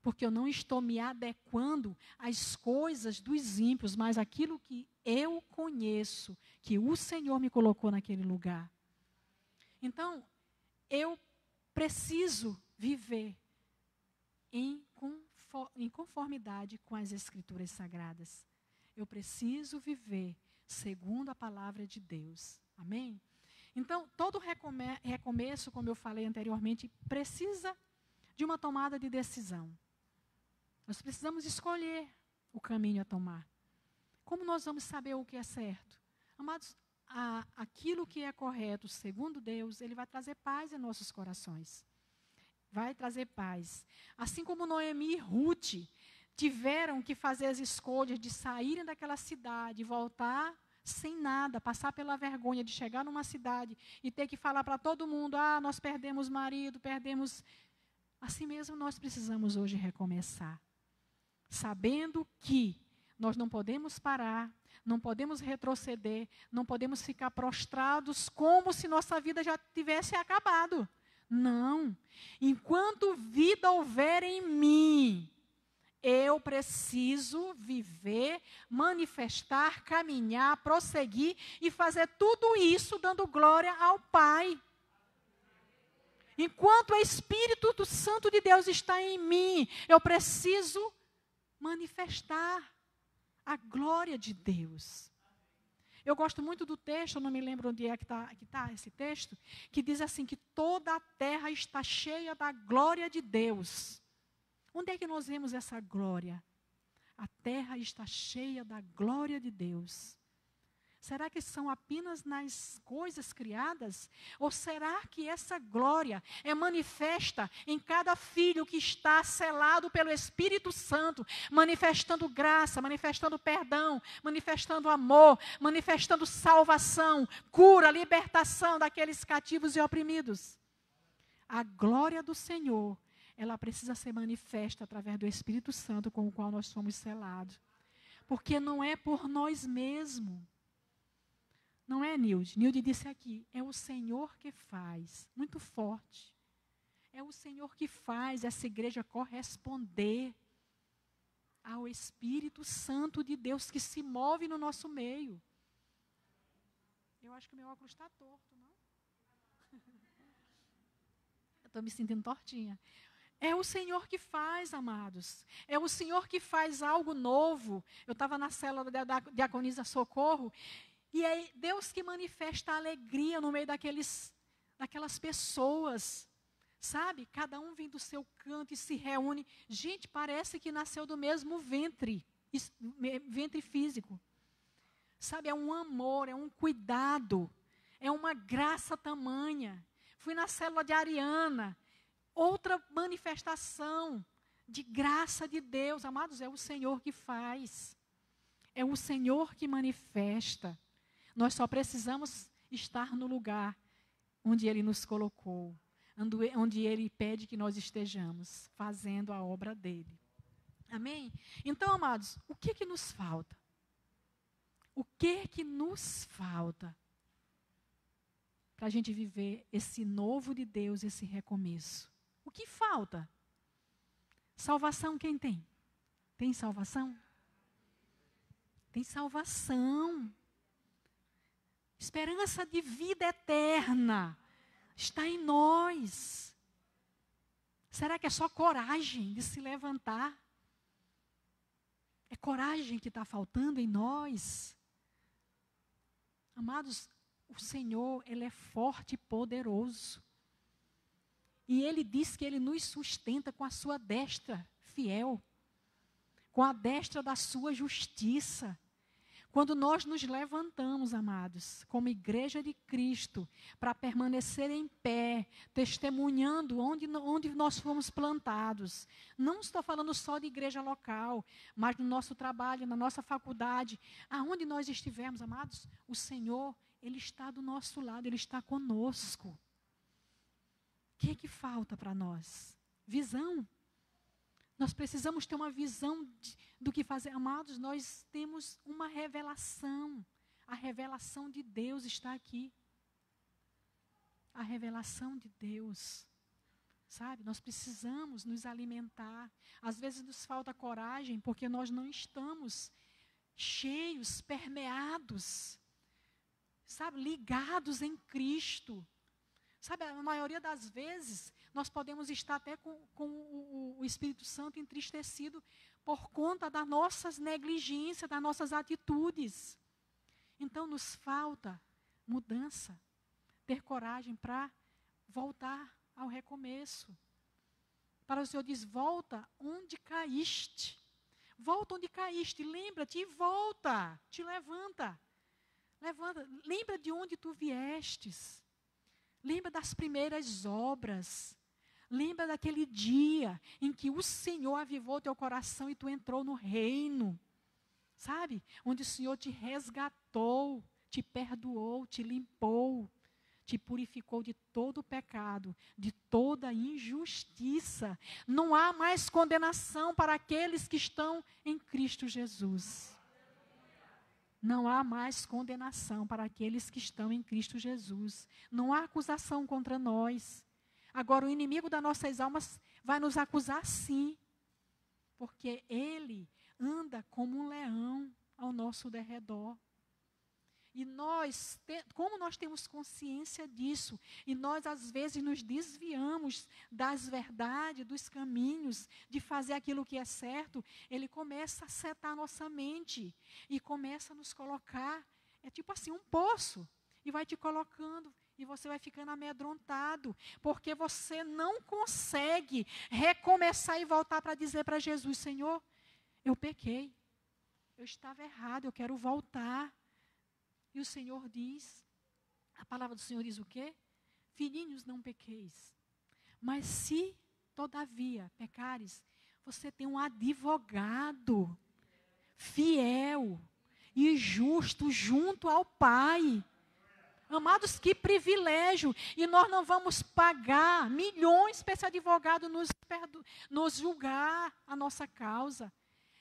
Porque eu não estou me adequando às coisas dos ímpios, mas aquilo que eu conheço, que o Senhor me colocou naquele lugar. Então, eu preciso viver em conformidade com as Escrituras Sagradas. Eu preciso viver segundo a palavra de Deus. Amém? Então, todo recomeço, como eu falei anteriormente, precisa de uma tomada de decisão. Nós precisamos escolher o caminho a tomar. Como nós vamos saber o que é certo? Amados, aquilo que é correto, segundo Deus, Ele vai trazer paz em nossos corações. Vai trazer paz. Assim como Noemi e Ruth tiveram que fazer as escolhas de saírem daquela cidade e voltar sem nada, passar pela vergonha de chegar numa cidade e ter que falar para todo mundo, nós perdemos marido, perdemos... Assim mesmo nós precisamos hoje recomeçar. Sabendo que nós não podemos parar, não podemos retroceder, não podemos ficar prostrados como se nossa vida já tivesse acabado. Não. Enquanto vida houver em mim, eu preciso viver, manifestar, caminhar, prosseguir e fazer tudo isso dando glória ao Pai. Enquanto o Espírito do Santo de Deus está em mim, eu preciso manifestar a glória de Deus. Eu gosto muito do texto, eu não me lembro onde é que está esse texto, que diz assim, que toda a terra está cheia da glória de Deus. Onde é que nós vemos essa glória? A terra está cheia da glória de Deus. Será que são apenas nas coisas criadas? Ou será que essa glória é manifesta em cada filho que está selado pelo Espírito Santo, manifestando graça, manifestando perdão, manifestando amor, manifestando salvação, cura, libertação daqueles cativos e oprimidos? A glória do Senhor, ela precisa ser manifesta através do Espírito Santo com o qual nós somos selados. Porque não é por nós mesmos. Não é, Nilde? Nilde disse aqui, é o Senhor que faz. Muito forte. É o Senhor que faz essa igreja corresponder ao Espírito Santo de Deus que se move no nosso meio. Eu acho que o meu óculos está torto, não? Eu estou me sentindo tortinha. É o Senhor que faz, amados. É o Senhor que faz algo novo. Eu estava na célula da Diaconisa Socorro. E é Deus que manifesta a alegria no meio daquelas pessoas, sabe? Cada um vem do seu canto e se reúne. Gente, parece que nasceu do mesmo ventre físico. Sabe, é um amor, é um cuidado, é uma graça tamanha. Fui na célula de Ariana, outra manifestação de graça de Deus. Amados, é o Senhor que faz. é o Senhor que manifesta. Nós só precisamos estar no lugar onde Ele nos colocou, onde Ele pede que nós estejamos, fazendo a obra dEle. Amém? Então, amados, o que nos falta? O que nos falta para a gente viver esse novo de Deus, esse recomeço? O que falta? Salvação quem tem? Tem salvação? Tem salvação. Esperança de vida eterna está em nós. Será que é só coragem de se levantar? É coragem que está faltando em nós? Amados, o Senhor, Ele é forte e poderoso. E Ele diz que Ele nos sustenta com a sua destra fiel, com a destra da sua justiça. Quando nós nos levantamos, amados, como igreja de Cristo, para permanecer em pé, testemunhando onde nós fomos plantados. Não estou falando só de igreja local, mas no nosso trabalho, na nossa faculdade, aonde nós estivermos, amados, o Senhor, Ele está do nosso lado, Ele está conosco. O que falta para nós? Visão. Nós precisamos ter uma visão do que fazer. Amados, nós temos uma revelação. A revelação de Deus está aqui. A revelação de Deus. Sabe? Nós precisamos nos alimentar. Às vezes nos falta coragem porque nós não estamos cheios, permeados, sabe? Ligados em Cristo. Sabe, a maioria das vezes, nós podemos estar até com o Espírito Santo entristecido por conta das nossas negligências, das nossas atitudes. Então, nos falta mudança, ter coragem para voltar ao recomeço. Para o Senhor diz, volta onde caíste. Volta onde caíste, lembra-te e volta, te levanta. Levanta, lembra de onde tu viestes. Lembra das primeiras obras. Lembra daquele dia em que o Senhor avivou teu coração e tu entrou no reino. Sabe? Onde o Senhor te resgatou, te perdoou, te limpou, te purificou de todo o pecado, de toda injustiça. Não há mais condenação para aqueles que estão em Cristo Jesus. Não há mais condenação para aqueles que estão em Cristo Jesus. Não há acusação contra nós. Agora, o inimigo das nossas almas vai nos acusar sim. Porque ele anda como um leão ao nosso derredor. E nós, como nós temos consciência disso, e nós às vezes nos desviamos das verdades, dos caminhos, de fazer aquilo que é certo, ele começa a setar nossa mente e começa a nos colocar, é tipo assim, um poço, e vai te colocando, e você vai ficando amedrontado, porque você não consegue recomeçar e voltar para dizer para Jesus, Senhor, eu pequei, eu estava errado, eu quero voltar. E o Senhor diz, a palavra do Senhor diz o quê? Filhinhos, não pequeis. Mas se, todavia, pecares, você tem um advogado fiel e justo junto ao Pai. Amados, que privilégio. E nós não vamos pagar milhões para esse advogado nos julgar a nossa causa.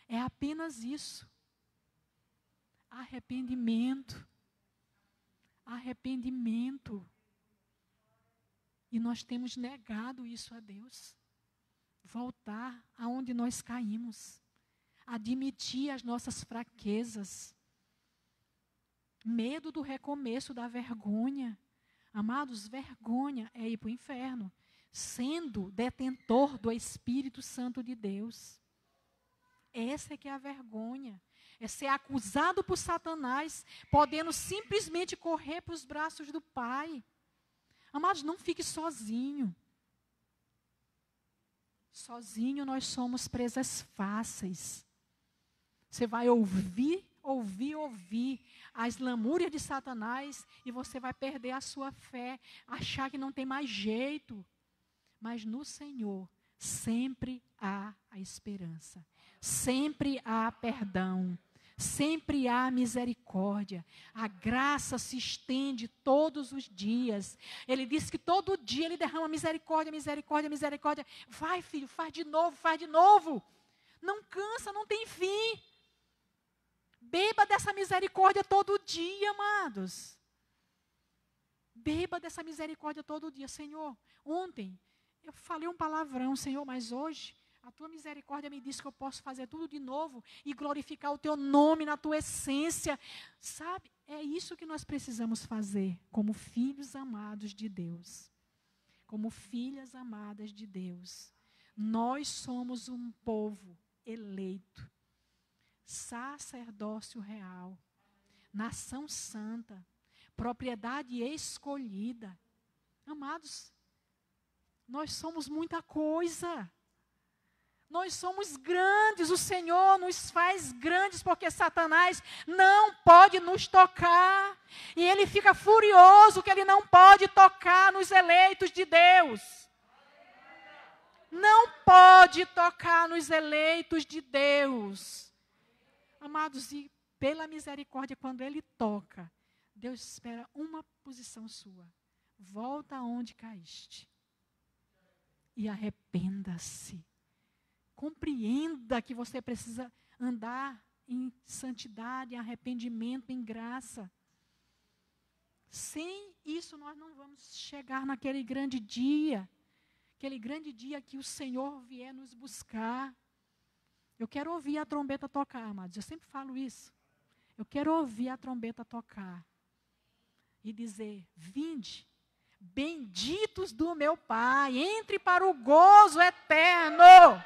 É apenas isso. Arrependimento. Arrependimento. E nós temos negado isso a Deus. Voltar aonde nós caímos. Admitir as nossas fraquezas. Medo do recomeço, da vergonha. Amados, vergonha é ir para o inferno. Sendo detentor do Espírito Santo de Deus. Essa é que é a vergonha. É ser acusado por Satanás, podendo simplesmente correr para os braços do Pai. Amados, não fique sozinho. Sozinho nós somos presas fáceis. Você vai ouvir as lamúrias de Satanás e você vai perder a sua fé, achar que não tem mais jeito. Mas no Senhor sempre há a esperança. Sempre há perdão. sempre há misericórdia. A graça se estende todos os dias. Ele diz que todo dia Ele derrama misericórdia, misericórdia, misericórdia. Vai, filho, faz de novo, faz de novo. Não cansa, não tem fim. Beba dessa misericórdia todo dia, amados. Beba dessa misericórdia todo dia. Senhor, ontem eu falei um palavrão, Senhor, mas hoje a tua misericórdia me diz que eu posso fazer tudo de novo e glorificar o teu nome na tua essência. Sabe, é isso que nós precisamos fazer como filhos amados de Deus. Como filhas amadas de Deus. Nós somos um povo eleito, sacerdócio real, nação santa, propriedade escolhida. Amados, nós somos muita coisa. Nós somos grandes, o Senhor nos faz grandes, porque Satanás não pode nos tocar. E ele fica furioso que ele não pode tocar nos eleitos de Deus. Não pode tocar nos eleitos de Deus. Amados, e pela misericórdia, quando ele toca, Deus espera uma posição sua. Volta aonde caíste. E arrependa-se. Compreenda que você precisa andar em santidade, em arrependimento, em graça. Sem isso, nós não vamos chegar naquele grande dia. Aquele grande dia que o Senhor vier nos buscar. Eu quero ouvir a trombeta tocar, amados. Eu sempre falo isso. Eu quero ouvir a trombeta tocar. E dizer, vinde, benditos do meu Pai, entre para o gozo eterno.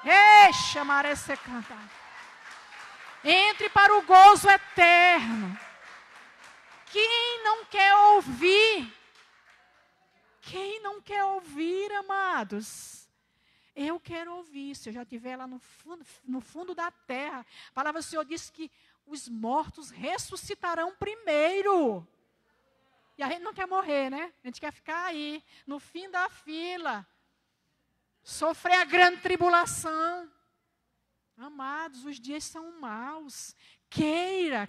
Eixa, marece cantar. Entre para o gozo eterno. Quem não quer ouvir? Quem não quer ouvir, amados? Eu quero ouvir. Se eu já estiver lá no fundo da terra, a palavra do Senhor diz que os mortos ressuscitarão primeiro. E a gente não quer morrer, né? A gente quer ficar aí, no fim da fila. Sofrer a grande tribulação. Amados, os dias são maus. Queira,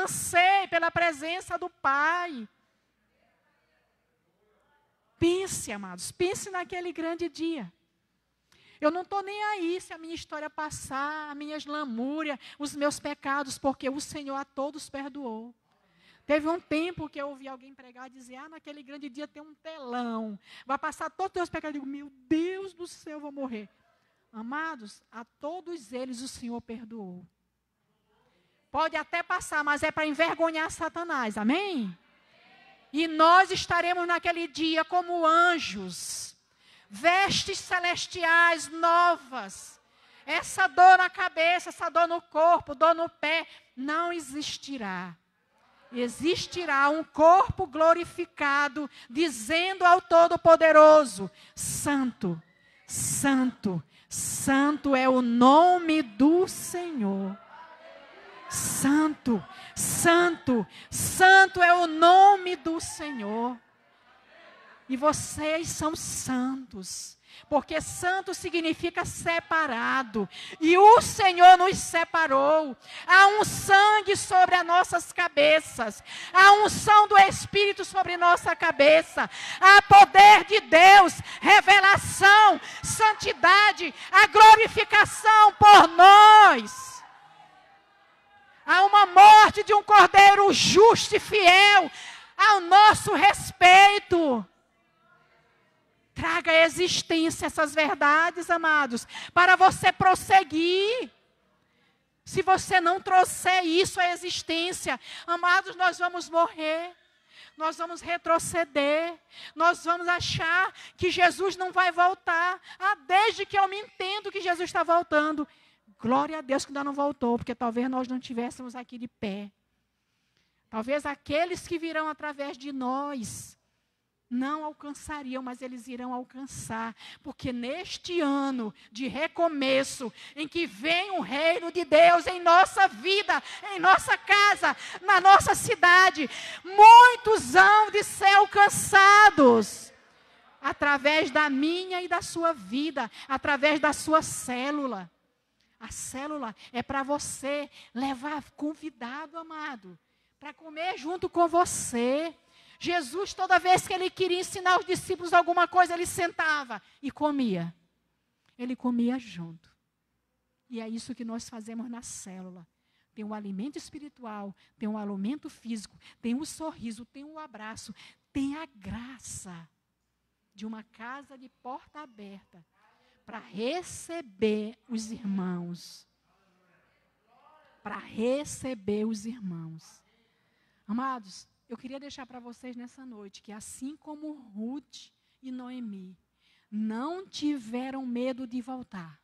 anseie pela presença do Pai. Pense, amados, pense naquele grande dia. Eu não estou nem aí se a minha história passar, as minhas lamúrias, os meus pecados, porque o Senhor a todos perdoou. Teve um tempo que eu ouvi alguém pregar e dizer, naquele grande dia tem um telão, vai passar todos os teus pecados. Eu digo, meu Deus do céu, eu vou morrer. Amados, a todos eles o Senhor perdoou. Pode até passar, mas é para envergonhar Satanás, amém? E nós estaremos naquele dia como anjos, vestes celestiais novas. Essa dor na cabeça, essa dor no corpo, dor no pé, não existirá. Existirá um corpo glorificado, dizendo ao Todo-Poderoso, Santo, Santo, Santo é o nome do Senhor. Santo, Santo, Santo é o nome do Senhor. E vocês são santos, porque santo significa separado. E o Senhor nos separou. Há um sangue sobre as nossas cabeças. Há unção do Espírito sobre nossa cabeça. Há poder de Deus, revelação, santidade, a glorificação por nós. Há uma morte de um cordeiro justo e fiel ao nosso respeito. Traga à existência essas verdades, amados, para você prosseguir. Se você não trouxer isso à existência, amados, nós vamos morrer. Nós vamos retroceder. Nós vamos achar que Jesus não vai voltar. Desde que eu me entendo que Jesus está voltando. Glória a Deus que ainda não voltou, porque talvez nós não estivéssemos aqui de pé. Talvez aqueles que virão através de nós não alcançariam, mas eles irão alcançar. Porque neste ano de recomeço, em que vem o reino de Deus em nossa vida, em nossa casa, na nossa cidade, muitos hão de ser alcançados. Através da minha e da sua vida, através da sua célula. A célula é para você levar convidado, amado, para comer junto com você. Jesus, toda vez que ele queria ensinar os discípulos alguma coisa, ele sentava e comia. Ele comia junto. E é isso que nós fazemos na célula. Tem o alimento espiritual, tem o alimento físico, tem o sorriso, tem o abraço, tem a graça de uma casa de porta aberta para receber os irmãos. Para receber os irmãos. Amados, eu queria deixar para vocês nessa noite que assim como Ruth e Noemi não tiveram medo de voltar.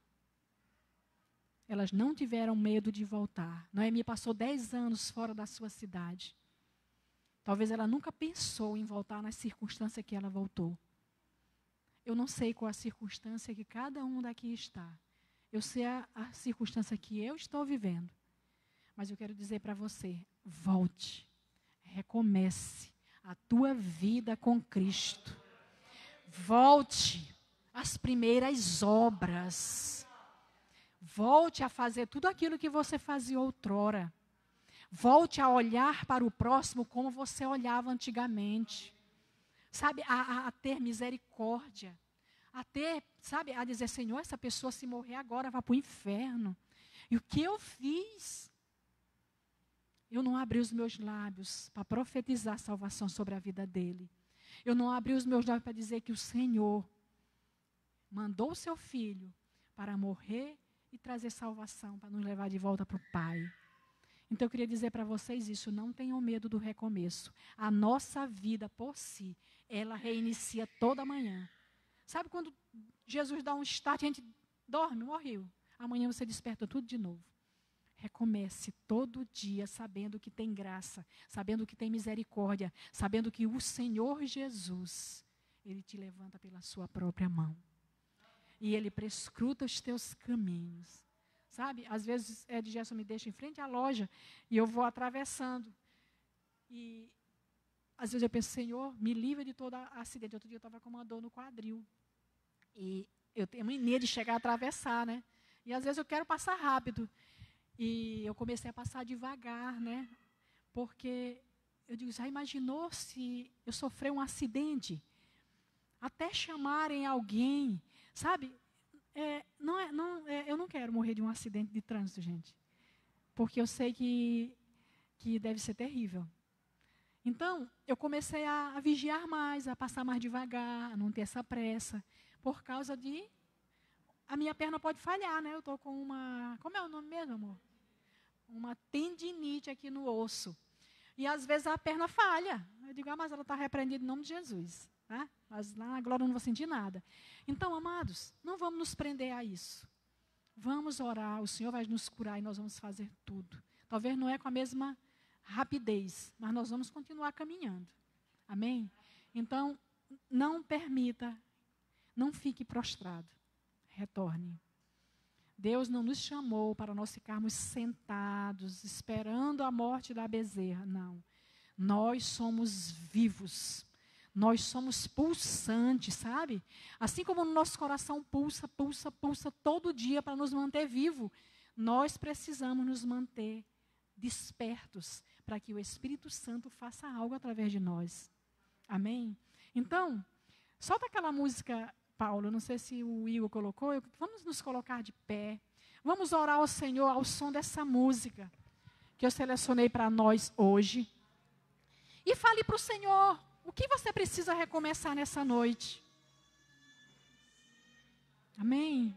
Elas não tiveram medo de voltar. Noemi passou 10 anos fora da sua cidade. Talvez ela nunca pensou em voltar nas circunstâncias que ela voltou. Eu não sei qual a circunstância que cada um daqui está. Eu sei a circunstância que eu estou vivendo. Mas eu quero dizer para você, volte. Recomece a tua vida com Cristo. Volte às primeiras obras. Volte a fazer tudo aquilo que você fazia outrora. Volte a olhar para o próximo como você olhava antigamente. Sabe, a ter misericórdia. A dizer, Senhor, essa pessoa se morrer agora vai para o inferno. E o que eu fiz? Eu não abri os meus lábios para profetizar salvação sobre a vida dele. Eu não abri os meus lábios para dizer que o Senhor mandou o seu filho para morrer e trazer salvação, para nos levar de volta para o Pai. Então eu queria dizer para vocês isso, não tenham medo do recomeço. A nossa vida por si, ela reinicia toda manhã. Sabe quando Jesus dá um start, a gente dorme, morreu. Amanhã você desperta tudo de novo. Recomece todo dia sabendo que tem graça, sabendo que tem misericórdia, sabendo que o Senhor Jesus, Ele te levanta pela sua própria mão. E Ele prescruta os teus caminhos. Sabe, às vezes Edgerson me deixa em frente à loja e eu vou atravessando. E às vezes eu penso, Senhor, me livra de todo acidente. Outro dia eu estava com uma dor no quadril. E eu tenho mania de chegar a atravessar, né? E às vezes eu quero passar rápido. E eu comecei a passar devagar, né? Porque eu digo, já imaginou se eu sofrer um acidente? Até chamarem alguém, sabe? Eu não quero morrer de um acidente de trânsito, gente. Porque eu sei que deve ser terrível. Então, eu comecei a vigiar mais, a passar mais devagar, a não ter essa pressa. Por causa de... A minha perna pode falhar, né? Eu estou com uma... Como é o nome mesmo, amor? Uma tendinite aqui no osso. E às vezes a perna falha. Eu digo, mas ela está repreendida em nome de Jesus. Tá? Mas lá na glória eu não vou sentir nada. Então, amados, não vamos nos prender a isso. Vamos orar, o Senhor vai nos curar e nós vamos fazer tudo. Talvez não é com a mesma rapidez, mas nós vamos continuar caminhando. Amém? Então, não permita, não fique prostrado. Retorne. Deus não nos chamou para nós ficarmos sentados, esperando a morte da bezerra. Não. Nós somos vivos. Nós somos pulsantes, sabe? Assim como o nosso coração pulsa, pulsa, pulsa todo dia para nos manter vivo, nós precisamos nos manter despertos para que o Espírito Santo faça algo através de nós. Amém? Então, solta aquela música, Paulo, não sei se o Igor colocou, vamos nos colocar de pé. Vamos orar ao Senhor ao som dessa música que eu selecionei para nós hoje. E fale para o Senhor, o que você precisa recomeçar nessa noite? Amém?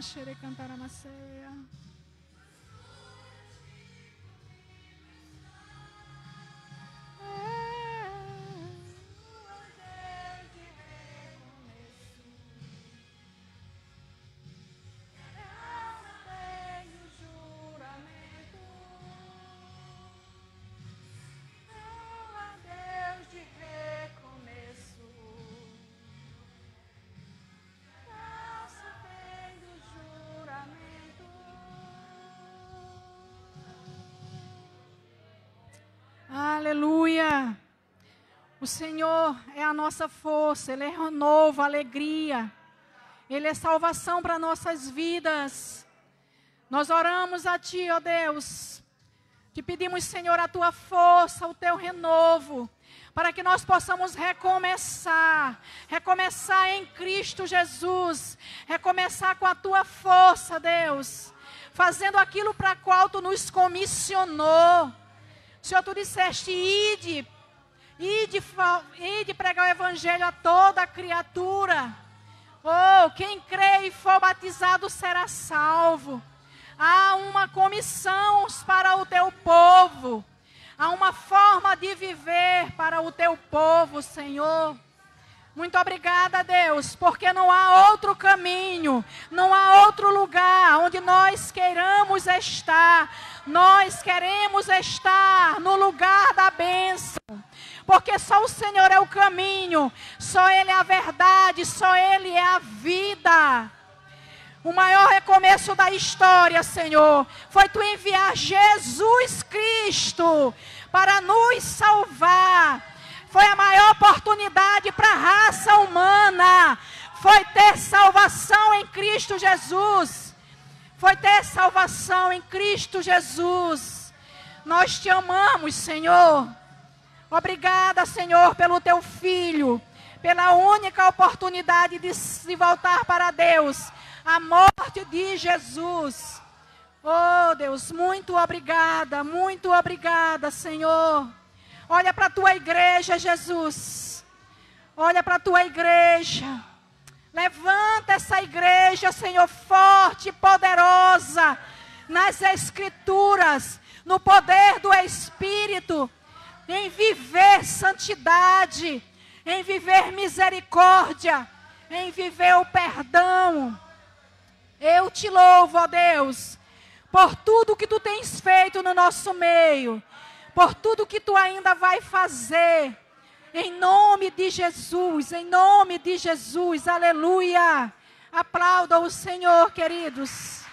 xere cantara maceia. Aleluia. O Senhor é a nossa força, Ele é renovo, alegria. Ele é salvação para nossas vidas. Nós oramos a Ti, ó Deus. Te pedimos, Senhor, a Tua força, o Teu renovo, para que nós possamos recomeçar em Cristo Jesus, recomeçar com a Tua força, Deus, fazendo aquilo para qual Tu nos comissionou. Senhor, Tu disseste, ide pregar o Evangelho a toda criatura. Oh, quem crê e for batizado será salvo. Há uma comissão para o Teu povo. Há uma forma de viver para o Teu povo, Senhor. Muito obrigada, Deus, porque não há outro caminho, não há outro lugar onde nós queiramos estar. Nós queremos estar no lugar da bênção, porque só o Senhor é o caminho, só Ele é a verdade, só Ele é a vida. O maior recomeço da história, Senhor, foi Tu enviar Jesus Cristo para nos salvar. Foi a maior oportunidade para a raça humana. Foi ter salvação em Cristo Jesus. Foi ter salvação em Cristo Jesus. Nós Te amamos, Senhor. Obrigada, Senhor, pelo Teu Filho, pela única oportunidade de se voltar para Deus, a morte de Jesus. Oh, Deus, muito obrigada, Senhor. Olha para a Tua igreja, Jesus. Olha para a Tua igreja. Levanta essa igreja, Senhor, forte e poderosa nas Escrituras, no poder do Espírito, em viver santidade, em viver misericórdia, em viver o perdão. Eu Te louvo, ó Deus, por tudo que Tu tens feito no nosso meio, por tudo que Tu ainda vai fazer. Em nome de Jesus, aleluia. Aplauda o Senhor, queridos.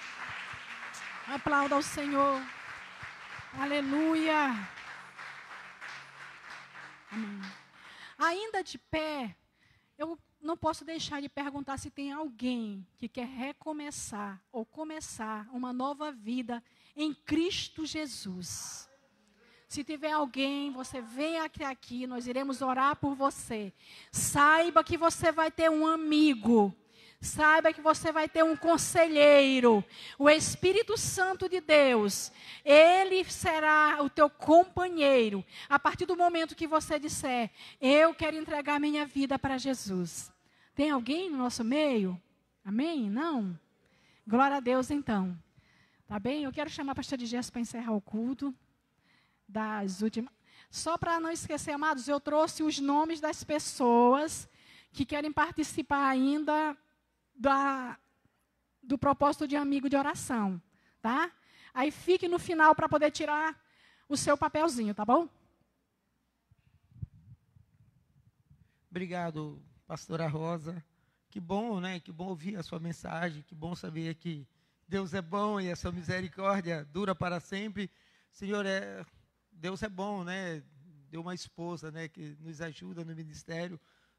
Aplauda o Senhor. Aleluia. Amém. Ainda de pé, eu não posso deixar de perguntar se tem alguém que quer recomeçar ou começar uma nova vida em Cristo Jesus. Se tiver alguém, você vem aqui, nós iremos orar por você. Saiba que você vai ter um amigo. Saiba que você vai ter um conselheiro. O Espírito Santo de Deus, Ele será o teu companheiro. A partir do momento que você disser, eu quero entregar minha vida para Jesus. Tem alguém no nosso meio? Amém? Não? Glória a Deus então. Tá bem? Eu quero chamar a pastora Jess para encerrar o culto. Só para não esquecer, amados, eu trouxe os nomes das pessoas que querem participar ainda do propósito de amigo de oração, tá? Aí fique no final para poder tirar o seu papelzinho, tá bom?
Obrigado, pastora Rosa. Que bom, né? Que bom ouvir a sua mensagem, que bom saber que Deus é bom e a sua misericórdia dura para sempre. Senhor, Deus é bom, né? Deu uma esposa, né, que nos ajuda no ministério.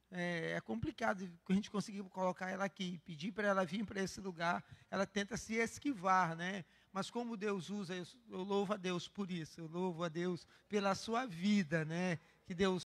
É complicado a gente conseguir colocar ela aqui, pedir para ela vir para esse lugar. Ela tenta se esquivar, né? Mas como Deus usa, eu louvo a Deus por isso. Eu louvo a Deus pela sua vida, né? Que Deus